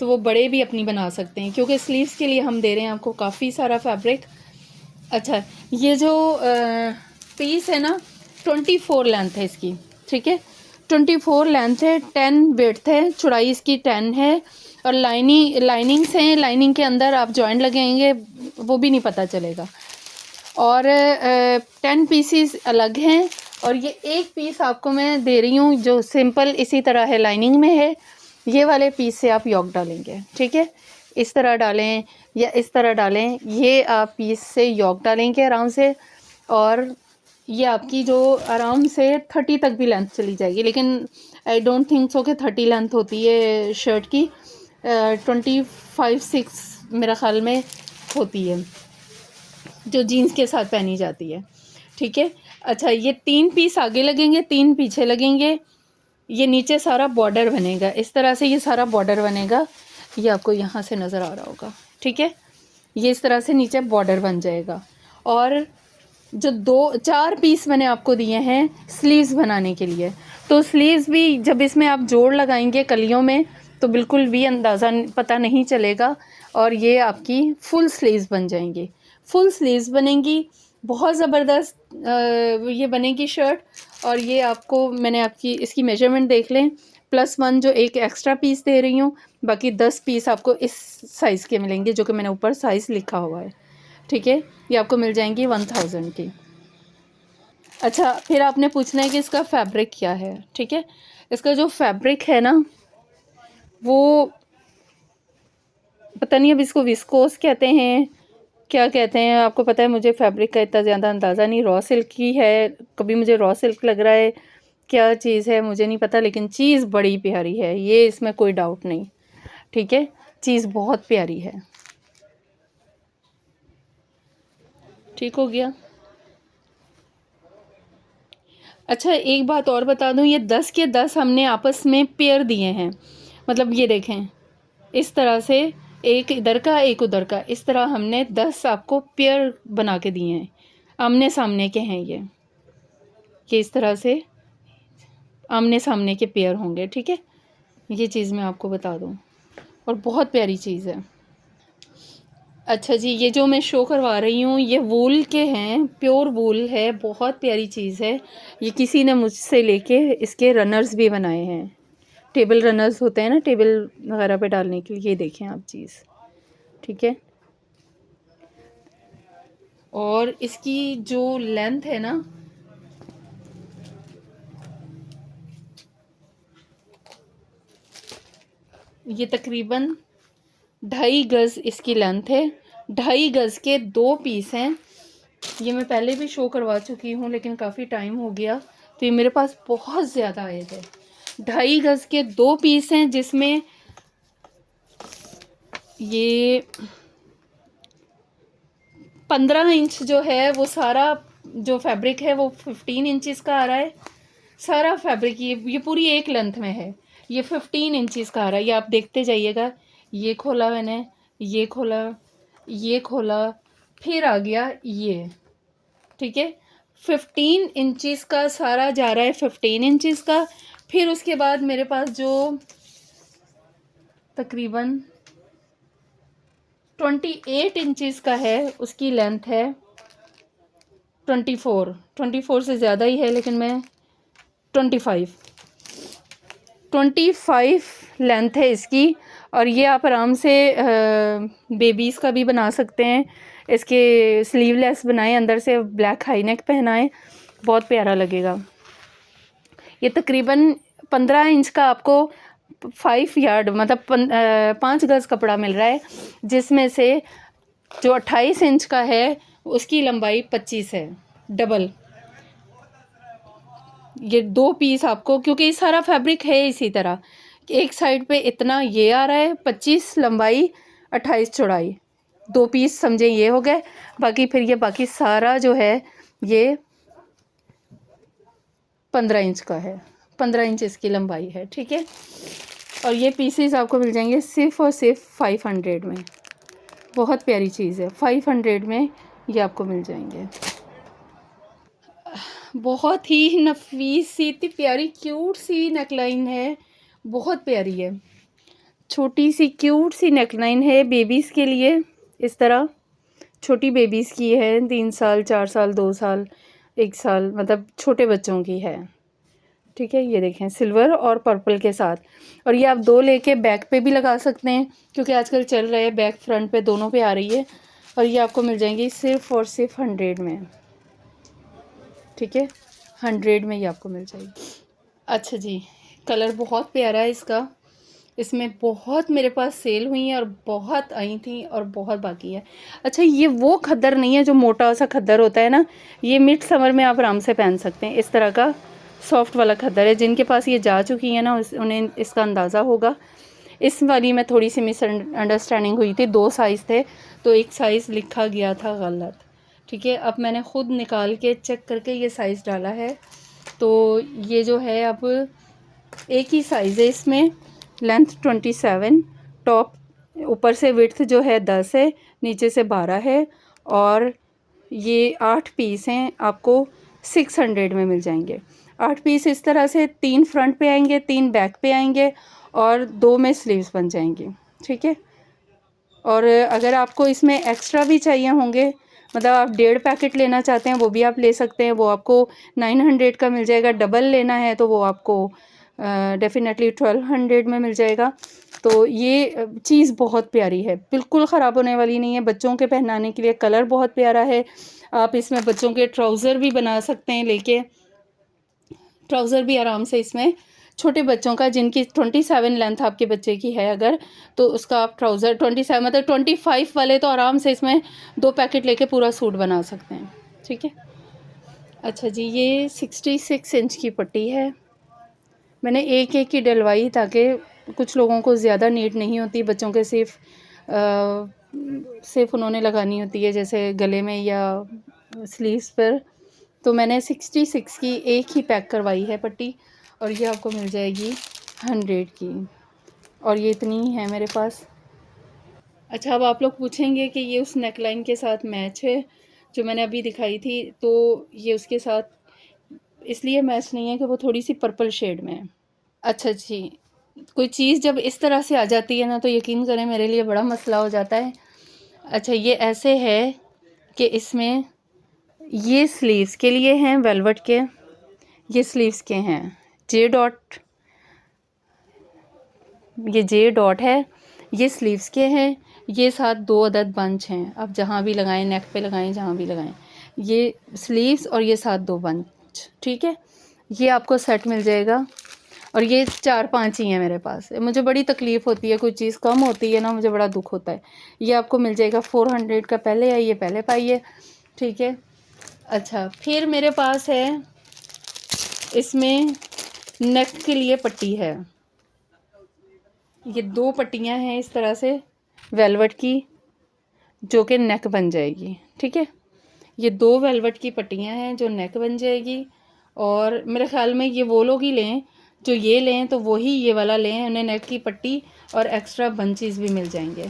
तो वो बड़े भी अपनी बना सकते हैं, क्योंकि स्लीव्स के लिए हम दे रहे हैं आपको काफ़ी सारा फैब्रिक। अच्छा, ये जो पीस है ना, 24 लेंथ है इसकी, ठीक है। 24 लेंथ है, 10 विड्थ है, चौड़ाई इसकी 10 है। और लाइनिंग्स हैं, लाइनिंग के अंदर आप जॉइंट लगेंगे वो भी नहीं पता चलेगा। और 10 पीसीस अलग हैं। और ये एक पीस आपको मैं दे रही हूँ जो सिंपल इसी तरह है, लाइनिंग में है। ये वाले पीस से आप यॉक डालेंगे, ठीक है। इस तरह डालें या इस तरह डालें, ये आप इससे योक डालेंगे आराम से, और ये आपकी जो आराम से 30 तक भी लेंथ चली जाएगी। लेकिन आई डोंट थिंक सो कि 30 लेंथ होती है शर्ट की, 25-6 मेरा ख्याल में होती है जो जीन्स के साथ पहनी जाती है। ठीक है, अच्छा ये 3 पीस आगे लगेंगे, 3 पीछे लगेंगे। ये नीचे सारा बॉर्डर बनेगा, इस तरह से ये सारा बॉर्डर बनेगा, ये आपको यहाँ से नज़र आ रहा होगा। ठीक है, ये इस तरह से नीचे बॉर्डर बन जाएगा। और जो 4 पीस मैंने आपको दिए हैं स्लीव्स बनाने के लिए, तो स्लीव्स भी जब इसमें आप जोड़ लगाएंगे कलियों में तो बिल्कुल भी अंदाज़ा पता नहीं चलेगा, और ये आपकी फुल स्लीव्स बन जाएंगी। फुल स्लीव्स बनेंगी, बहुत ज़बरदस्त ये बनेगी शर्ट। और ये आपको मैंने आपकी इसकी मेजरमेंट देख लें, +1 जो एक एक्स्ट्रा पीस दे रही हूँ, बाकी 10 पीस आपको इस साइज़ के मिलेंगे जो कि मैंने ऊपर साइज़ लिखा हुआ है। ठीक है, ये आपको मिल जाएंगी 1000 की। अच्छा, फिर आपने पूछना है कि इसका फैब्रिक क्या है। ठीक है, इसका जो फैब्रिक है ना, वो पता नहीं अब इसको विस्कोस कहते हैं क्या कहते हैं, आपको पता है, मुझे फैब्रिक का इतना ज़्यादा अंदाज़ा नहीं। रॉ सिल्क की है, कभी मुझे रॉ सिल्क लग रहा है, क्या चीज़ है मुझे नहीं पता, लेकिन चीज़ बड़ी प्यारी है, ये इसमें कोई डाउट नहीं। ठीक है, चीज़ बहुत प्यारी है। ठीक हो गया। अच्छा, एक बात और बता दूं, ये 10 के 10 हमने आपस में पेयर दिए हैं। मतलब ये देखें, इस तरह से एक इधर का एक उधर का, इस तरह हमने 10 आपको पेयर बना के दिए हैं, आमने सामने के हैं ये इस तरह से आमने सामने के पेयर होंगे। ठीक है, ये चीज़ मैं आपको बता दूं, और बहुत प्यारी चीज़ है। अच्छा जी, ये जो मैं शो करवा रही हूँ ये वूल के हैं, प्योर वूल है, बहुत प्यारी चीज़ है। ये किसी ने मुझसे लेके इसके रनर्स भी बनाए हैं, टेबल रनर्स होते हैं ना, टेबल वगैरह पे डालने के लिए। ये देखें आप चीज़। ठीक है, और इसकी जो लेंथ है ना, ये तकरीबन 2.5 गज़ इसकी लेंथ है। 2.5 गज़ के 2 पीस हैं। ये मैं पहले भी शो करवा चुकी हूँ, लेकिन काफ़ी टाइम हो गया, तो ये मेरे पास बहुत ज़्यादा आए थे। 2.5 गज़ के 2 पीस हैं, जिसमें ये 15 इंच जो है वो सारा जो फैब्रिक है वो 15 इंचज़ का आ रहा है। सारा फैब्रिक ये पूरी एक लेंथ में है, ये 15 इंचज़ का आ रहा है। ये आप देखते जाइएगा। ये खोला मैंने, ये खोला, ये खोला, फिर आ गया ये। ठीक है, 15 इंचज़ का सारा जा रहा है, 15 इंचज़ का। फिर उसके बाद मेरे पास जो तकरीबन 28 इंचज़ का है, उसकी लेंथ है 24 से ज़्यादा ही है, लेकिन मैं 25 लेंथ है इसकी। और ये आप आराम से बेबीज़ का भी बना सकते हैं। इसके स्लीवलेस बनाएं, अंदर से ब्लैक हाई नेक पहनाएं, बहुत प्यारा लगेगा। ये तकरीबन 15 इंच का आपको 5 यार्ड मतलब 5 गज़ कपड़ा मिल रहा है, जिसमें से जो 28 इंच का है उसकी लंबाई 25 है, डबल। ये 2 पीस आपको, क्योंकि सारा फैब्रिक है इसी तरह, एक साइड पे इतना ये आ रहा है 25 लंबाई 28 चौड़ाई, 2 पीस समझे ये हो गए। बाकी फिर ये बाकी सारा जो है ये 15 इंच का है, 15 इंच इसकी लंबाई है। ठीक है, और ये पीसेस आपको मिल जाएंगे सिर्फ़ और सिर्फ 500 में। बहुत प्यारी चीज़ है, 500 में ये आपको मिल जाएंगे। बहुत ही नफीस सी, इतनी प्यारी क्यूट सी नेकलाइन है, बहुत प्यारी है। छोटी सी क्यूट सी नेकलाइन है बेबीज़ के लिए। इस तरह छोटी बेबीज़ की है, 3 साल 4 साल 2 साल 1 साल, मतलब छोटे बच्चों की है। ठीक है, ये देखें सिल्वर और पर्पल के साथ। और ये आप 2 लेके बैक पे भी लगा सकते हैं, क्योंकि आजकल चल रहे हैं बैक फ्रंट पे दोनों पे आ रही है। और ये आपको मिल जाएंगी सिर्फ़ और सिर्फ 100 में। ठीक है, 100 में ये आपको मिल जाएगी। अच्छा जी, कलर बहुत प्यारा है इसका, इसमें बहुत मेरे पास सेल हुई हैं और बहुत आई थी और बहुत बाकी है। अच्छा, ये वो खद्दर नहीं है जो मोटा सा खद्दर होता है ना, ये मिड समर में आप आराम से पहन सकते हैं। इस तरह का सॉफ्ट वाला खद्दर है। जिनके पास ये जा चुकी है ना उन्हें इसका अंदाज़ा होगा। इस वाली में थोड़ी सी मिस अंडरस्टैंडिंग हुई थी, 2 साइज़ थे तो एक साइज़ लिखा गया था गलत। ठीक है, अब मैंने ख़ुद निकाल के चेक करके ये साइज़ डाला है। तो ये जो है अब एक ही साइज़ है इसमें, लेंथ 27, टॉप ऊपर से विड्थ जो है 10 है, नीचे से 12 है और ये 8 पीस हैं, आपको 600 में मिल जाएंगे। 8 पीस इस तरह से 3 फ्रंट पे आएंगे, 3 बैक पे आएंगे और 2 में स्लीव्स बन जाएंगी। ठीक है, और अगर आपको इसमें एक्स्ट्रा भी चाहिए होंगे, मतलब आप 1.5 पैकेट लेना चाहते हैं वो भी आप ले सकते हैं, वो आपको 900 का मिल जाएगा। डबल लेना है तो वो आपको डेफिनेटली 1200 में मिल जाएगा। तो ये चीज़ बहुत प्यारी है, बिल्कुल ख़राब होने वाली नहीं है। बच्चों के पहनाने के लिए कलर बहुत प्यारा है। आप इसमें बच्चों के ट्राउज़र भी बना सकते हैं लेके, ट्राउज़र भी आराम से इसमें छोटे बच्चों का जिनकी 27 लेंथ आपके बच्चे की है अगर, तो उसका आप ट्राउज़र 27 मतलब 25 वाले तो आराम से इसमें 2 पैकेट लेके पूरा सूट बना सकते हैं। ठीक है, अच्छा जी, ये 66 इंच की पट्टी है। मैंने एक एक की डलवाई ताकि कुछ लोगों को ज़्यादा नीड नहीं होती, बच्चों के सिर्फ उन्होंने लगानी होती है जैसे गले में या स्लीव्स पर। तो मैंने 66 की एक ही पैक करवाई है पट्टी और ये आपको मिल जाएगी 100 की, और ये इतनी ही है मेरे पास। अच्छा, अब आप लोग पूछेंगे कि ये उस नेकलाइन के साथ मैच है जो मैंने अभी दिखाई थी, तो ये उसके साथ इसलिए मैच नहीं है कि वो थोड़ी सी पर्पल शेड में है। अच्छा जी, कोई चीज़ जब इस तरह से आ जाती है ना तो यकीन करें मेरे लिए बड़ा मसला हो जाता है। अच्छा, ये ऐसे है कि इसमें ये स्लीव्स के लिए हैं वेलवेट के, ये स्लीव्स के हैं जे डॉट, ये जे डॉट है, ये स्लीव्स के हैं, ये साथ 2 अदद बंच हैं। आप जहाँ भी लगाएं, नेक पे लगाएं, जहाँ भी लगाएं, ये स्लीव्स और ये साथ 2 बंच। ठीक है, ये आपको सेट मिल जाएगा और ये 4-5 ही हैं मेरे पास। मुझे बड़ी तकलीफ़ होती है, कोई चीज़ कम होती है ना मुझे बड़ा दुख होता है। ये आपको मिल जाएगा 400 का, पहले है ये पहले पाइए। ठीक है, अच्छा, फिर मेरे पास है इसमें नेक के लिए पट्टी है। ये 2 पट्टियाँ हैं इस तरह से वेलवेट की जो कि नेक बन जाएगी। ठीक है, ये 2 वेलवेट की पट्टियाँ हैं जो नेक बन जाएगी। और मेरे ख़्याल में ये वो लोग ही लें जो ये लें तो वही ये वाला लें, उन्हें नेक की पट्टी और एक्स्ट्रा बंचेस भी मिल जाएंगे।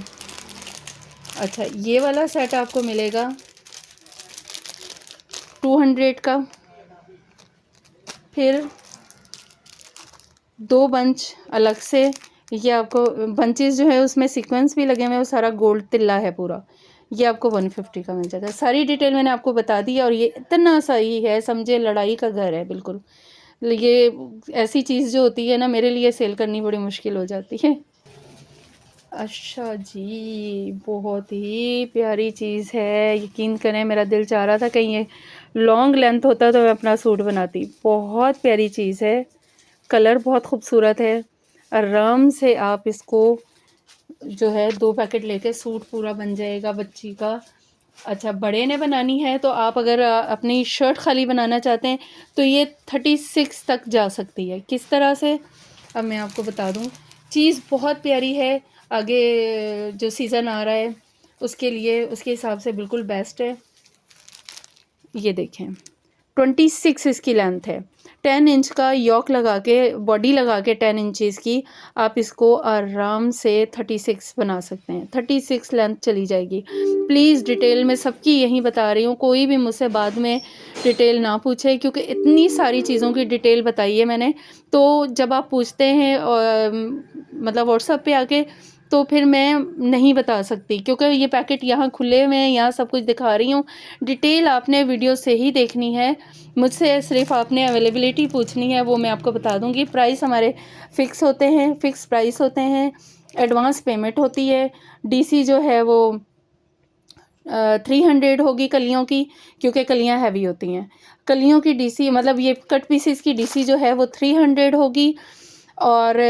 अच्छा, ये वाला सेट आपको मिलेगा 200 का। फिर 2 बंच अलग से, ये आपको बंचेस जो है उसमें सीक्वेंस भी लगे हुए हैं, वो सारा गोल्ड तिल्ला है पूरा, ये आपको 150 का मिल जाएगा। सारी डिटेल मैंने आपको बता दी और ये इतना सही है, समझे लड़ाई का घर है बिल्कुल। ये ऐसी चीज़ जो होती है ना मेरे लिए सेल करनी बड़ी मुश्किल हो जाती है। अच्छा जी, बहुत ही प्यारी चीज़ है, यकीन करें मेरा दिल चाह रहा था कहीं ये लॉन्ग लेंथ होता तो मैं अपना सूट बनाती। बहुत प्यारी चीज़ है, कलर बहुत खूबसूरत है, आराम से आप इसको जो है 2 पैकेट लेके सूट पूरा बन जाएगा बच्ची का। अच्छा, बड़े ने बनानी है तो आप अगर अपनी शर्ट खाली बनाना चाहते हैं तो ये 36 तक जा सकती है। किस तरह से, अब मैं आपको बता दूं। चीज़ बहुत प्यारी है, आगे जो सीज़न आ रहा है उसके लिए उसके हिसाब से बिल्कुल बेस्ट है। ये देखें 26 इसकी लेंथ है, 10 इंच का यॉक लगा के बॉडी लगा के 10 इंचज़ की आप इसको आराम से 36 बना सकते हैं। 36 लेंथ चली जाएगी। प्लीज़ डिटेल में सबकी यही बता रही हूँ, कोई भी मुझसे बाद में डिटेल ना पूछे क्योंकि इतनी सारी चीज़ों की डिटेल बताई है मैंने। तो जब आप पूछते हैं मतलब व्हाट्सएप पे आके तो फिर मैं नहीं बता सकती क्योंकि ये पैकेट यहाँ खुले हुए हैं, यहाँ सब कुछ दिखा रही हूँ। डिटेल आपने वीडियो से ही देखनी है, मुझसे सिर्फ आपने अवेलेबिलिटी पूछनी है, वो मैं आपको बता दूँगी। प्राइस हमारे फ़िक्स होते हैं, फ़िक्स प्राइस होते हैं, एडवांस पेमेंट होती है। डीसी जो है वो 300 होगी कलियों की, क्योंकि कलियाँ हैवी होती हैं। कलियों की डीसी मतलब ये कट पीसेस की डीसी जो है वो 300 होगी। और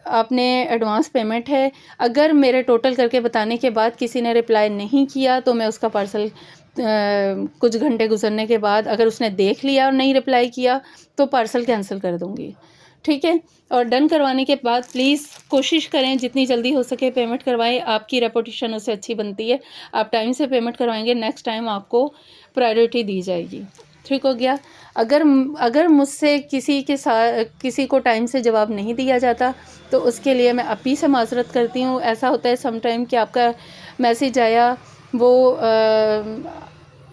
आपने एडवांस पेमेंट है। अगर मेरे टोटल करके बताने के बाद किसी ने रिप्लाई नहीं किया तो मैं उसका पार्सल कुछ घंटे गुजरने के बाद अगर उसने देख लिया और नहीं रिप्लाई किया तो पार्सल कैंसिल कर दूँगी, ठीक है। और डन करवाने के बाद प्लीज़ कोशिश करें जितनी जल्दी हो सके पेमेंट करवाएं, आपकी रेपुटेशन उससे अच्छी बनती है। आप टाइम से पेमेंट करवाएंगे, नेक्स्ट टाइम आपको प्रायोरिटी दी जाएगी, ठीक हो गया। अगर मुझसे किसी को टाइम से जवाब नहीं दिया जाता तो उसके लिए मैं आप ही से माज़रत करती हूँ। ऐसा होता है सम टाइम कि आपका मैसेज आया, वो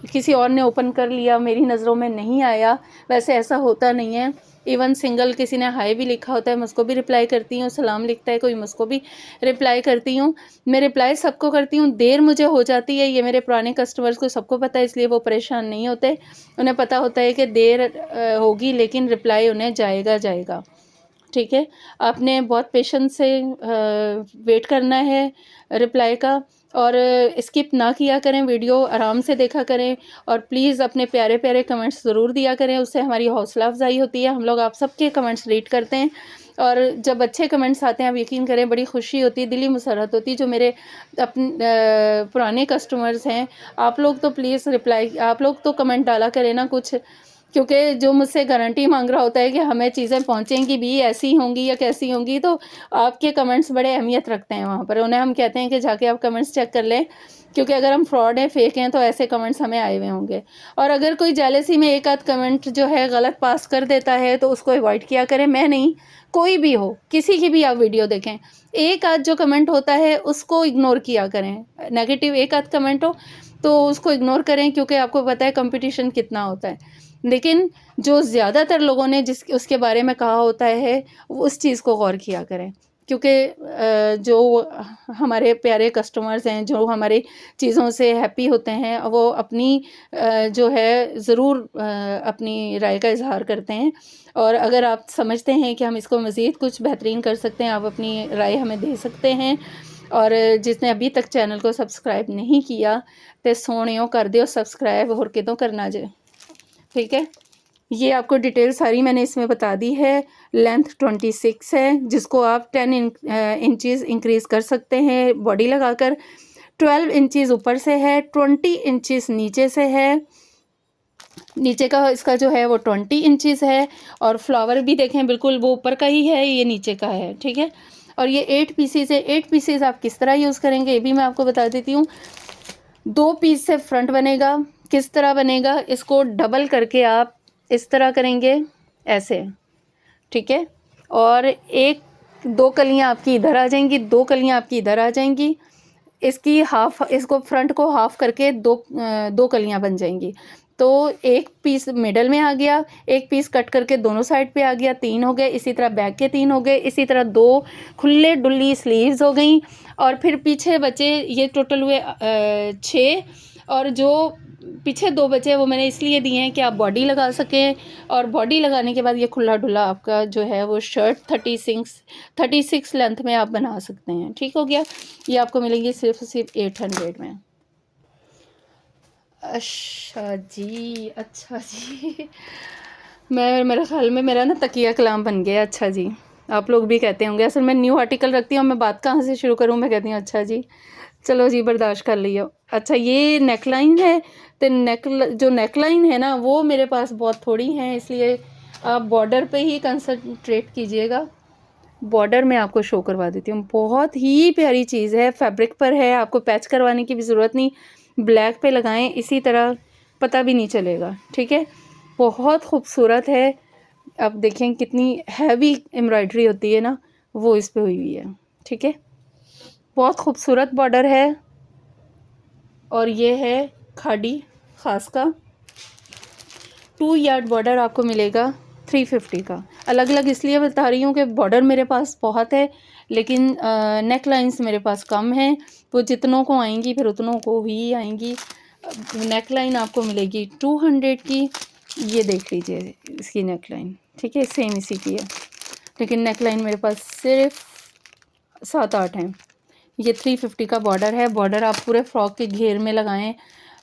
किसी और ने ओपन कर लिया, मेरी नज़रों में नहीं आया। वैसे ऐसा होता नहीं है। इवन सिंगल किसी ने हाय भी लिखा होता है, मैं उसको भी रिप्लाई करती हूँ। सलाम लिखता है कोई, मैं उसको भी रिप्लाई करती हूँ। मैं रिप्लाई सबको करती हूँ। देर मुझे हो जाती है, ये मेरे पुराने कस्टमर्स को सबको पता है, इसलिए वो परेशान नहीं होते। उन्हें पता होता है कि देर होगी लेकिन रिप्लाई उन्हें जाएगा, ठीक है। आपने बहुत पेशेंस से वेट करना है रिप्लाई का, और स्किप ना किया करें, वीडियो आराम से देखा करें, और प्लीज़ अपने प्यारे प्यारे कमेंट्स ज़रूर दिया करें, उससे हमारी हौसला अफजाई होती है। हम लोग आप सबके कमेंट्स रीड करते हैं, और जब अच्छे कमेंट्स आते हैं आप यकीन करें बड़ी खुशी होती है, दिली मुसरत होती है। जो मेरे पुराने कस्टमर्स हैं, आप लोग तो प्लीज़ रिप्लाई, आप लोग तो कमेंट डाला करें ना कुछ, क्योंकि जो मुझसे गारंटी मांग रहा होता है कि हमें चीज़ें पहुंचेंगी भी, ऐसी होंगी या कैसी होंगी, तो आपके कमेंट्स बड़े अहमियत रखते हैं वहाँ पर। उन्हें हम कहते हैं कि जाके आप कमेंट्स चेक कर लें, क्योंकि अगर हम फ्रॉड हैं, फेक हैं, तो ऐसे कमेंट्स हमें आए हुए होंगे। और अगर कोई जेलसी में एक आध कमेंट जो है गलत पास कर देता है तो उसको अवॉइड किया करें। मैं नहीं, कोई भी हो, किसी की भी आप वीडियो देखें, एक आध जो कमेंट होता है उसको इग्नोर किया करें। नेगेटिव एक आध कमेंट हो तो उसको इग्नोर करें, क्योंकि आपको पता है कंपटीशन कितना होता है। लेकिन जो ज़्यादातर लोगों ने उसके बारे में कहा होता है, उस चीज़ को गौर किया करें, क्योंकि जो हमारे प्यारे कस्टमर्स हैं, जो हमारी चीज़ों से हैप्पी होते हैं, वो अपनी जो है ज़रूर अपनी राय का इज़हार करते हैं। और अगर आप समझते हैं कि हम इसको मज़ीद कुछ बेहतरीन कर सकते हैं, आप अपनी राय हमें दे सकते हैं। और जिसने अभी तक चैनल को सब्सक्राइब नहीं किया तो सोनियो कर दियो सब्सक्राइब, होर कितों करना जे, ठीक है। ये आपको डिटेल सारी मैंने इसमें बता दी है। लेंथ 26 है, जिसको आप 10 इंचेस इंक्रीज़ कर सकते हैं बॉडी लगाकर। 12 इंचेस ऊपर से है, 20 इंचेस नीचे से है। नीचे का इसका जो है वो 20 इंचेस है, और फ्लावर भी देखें बिल्कुल वो ऊपर का ही है, ये नीचे का है, ठीक है। और ये 8 पीसेस है। 8 पीसेस आप किस तरह यूज़ करेंगे ये भी मैं आपको बता देती हूँ। 2 पीस से फ्रंट बनेगा। किस तरह बनेगा, इसको डबल करके आप इस तरह करेंगे, ऐसे, ठीक है। और एक 2 कलियां आपकी इधर आ जाएंगी, 2 कलियां आपकी इधर आ जाएंगी। इसकी हाफ, इसको फ्रंट को हाफ करके दो कलियां बन जाएंगी। तो एक पीस मिडल में आ गया, एक पीस कट करके दोनों साइड पे आ गया, 3 हो गए। इसी तरह बैक के 3 हो गए। इसी तरह 2 खुले डुल्ली स्लीव्स हो गई, और फिर पीछे बचे, ये टोटल हुए 6। और जो पीछे 2 बचे वो मैंने इसलिए दिए हैं कि आप बॉडी लगा सकें, और बॉडी लगाने के बाद ये खुला डुला आपका जो है वो शर्ट 36 लेंथ में आप बना सकते हैं, ठीक हो गया। ये आपको मिलेंगी सिर्फ 800 में। अच्छा जी, अच्छा जी। मेरे ख्याल में मेरा ना तकिया कलाम बन गया। अच्छा जी, आप लोग भी कहते होंगे। असल मैं न्यू आर्टिकल रखती हूँ, मैं बात कहाँ से शुरू करूँ, मैं कहती हूँ अच्छा जी, चलो जी बर्दाश्त कर लियो। अच्छा, ये नेकलाइन है, तो जो नेकलाइन है ना वो मेरे पास बहुत थोड़ी हैं, इसलिए आप बॉर्डर पे ही कंसंट्रेट कीजिएगा। बॉर्डर में आपको शो करवा देती हूँ। बहुत ही प्यारी चीज़ है, फैब्रिक पर है, आपको पैच करवाने की भी ज़रूरत नहीं। ब्लैक पे लगाएं, इसी तरह पता भी नहीं चलेगा, ठीक है। बहुत खूबसूरत है। अब देखें कितनी हैवी एम्ब्रॉयडरी होती है ना, वो इस पे हुई हुई है, ठीक है। बहुत खूबसूरत बॉर्डर है। और ये है खाड़ी ख़ास का 2 यार्ड बॉर्डर आपको मिलेगा 350 का। अलग अलग इसलिए बता रही हूँ कि बॉर्डर मेरे पास बहुत है, लेकिन नेक लाइन्स मेरे पास कम हैं, वो जितनों को आएंगी फिर उतनों को ही आएंगी। नेक लाइन आपको मिलेगी 200 की। ये देख लीजिए इसकी नेक लाइन, ठीक है, सेम इसी की है, लेकिन नेक लाइन मेरे पास सिर्फ 7-8 हैं। ये 350 का बॉर्डर है। बॉर्डर आप पूरे फ्रॉक के घेर में लगाएं,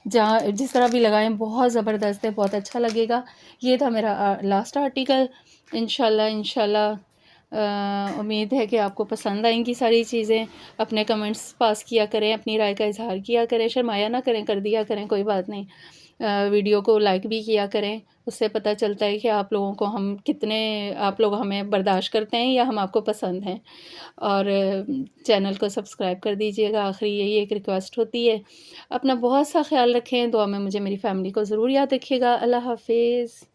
जहाँ जिस तरह भी लगाएं, बहुत ज़बरदस्त है, बहुत अच्छा लगेगा। ये था मेरा लास्ट आर्टिकल। इंशाल्लाह उम्मीद है कि आपको पसंद आएंगी सारी चीज़ें। अपने कमेंट्स पास किया करें, अपनी राय का इज़हार किया करें, शर्माया ना करें, कर दिया करें, कोई बात नहीं। वीडियो को लाइक भी किया करें, उससे पता चलता है कि आप लोगों को हम कितने, आप लोग हमें बर्दाश्त करते हैं या हम आपको पसंद हैं। और चैनल को सब्सक्राइब कर दीजिएगा। आखिरी यही एक रिक्वेस्ट होती है। अपना बहुत सा ख्याल रखें, दुआ में मुझे मेरी फैमिली को ज़रूर याद रखिएगा। अल्लाह हाफिज़।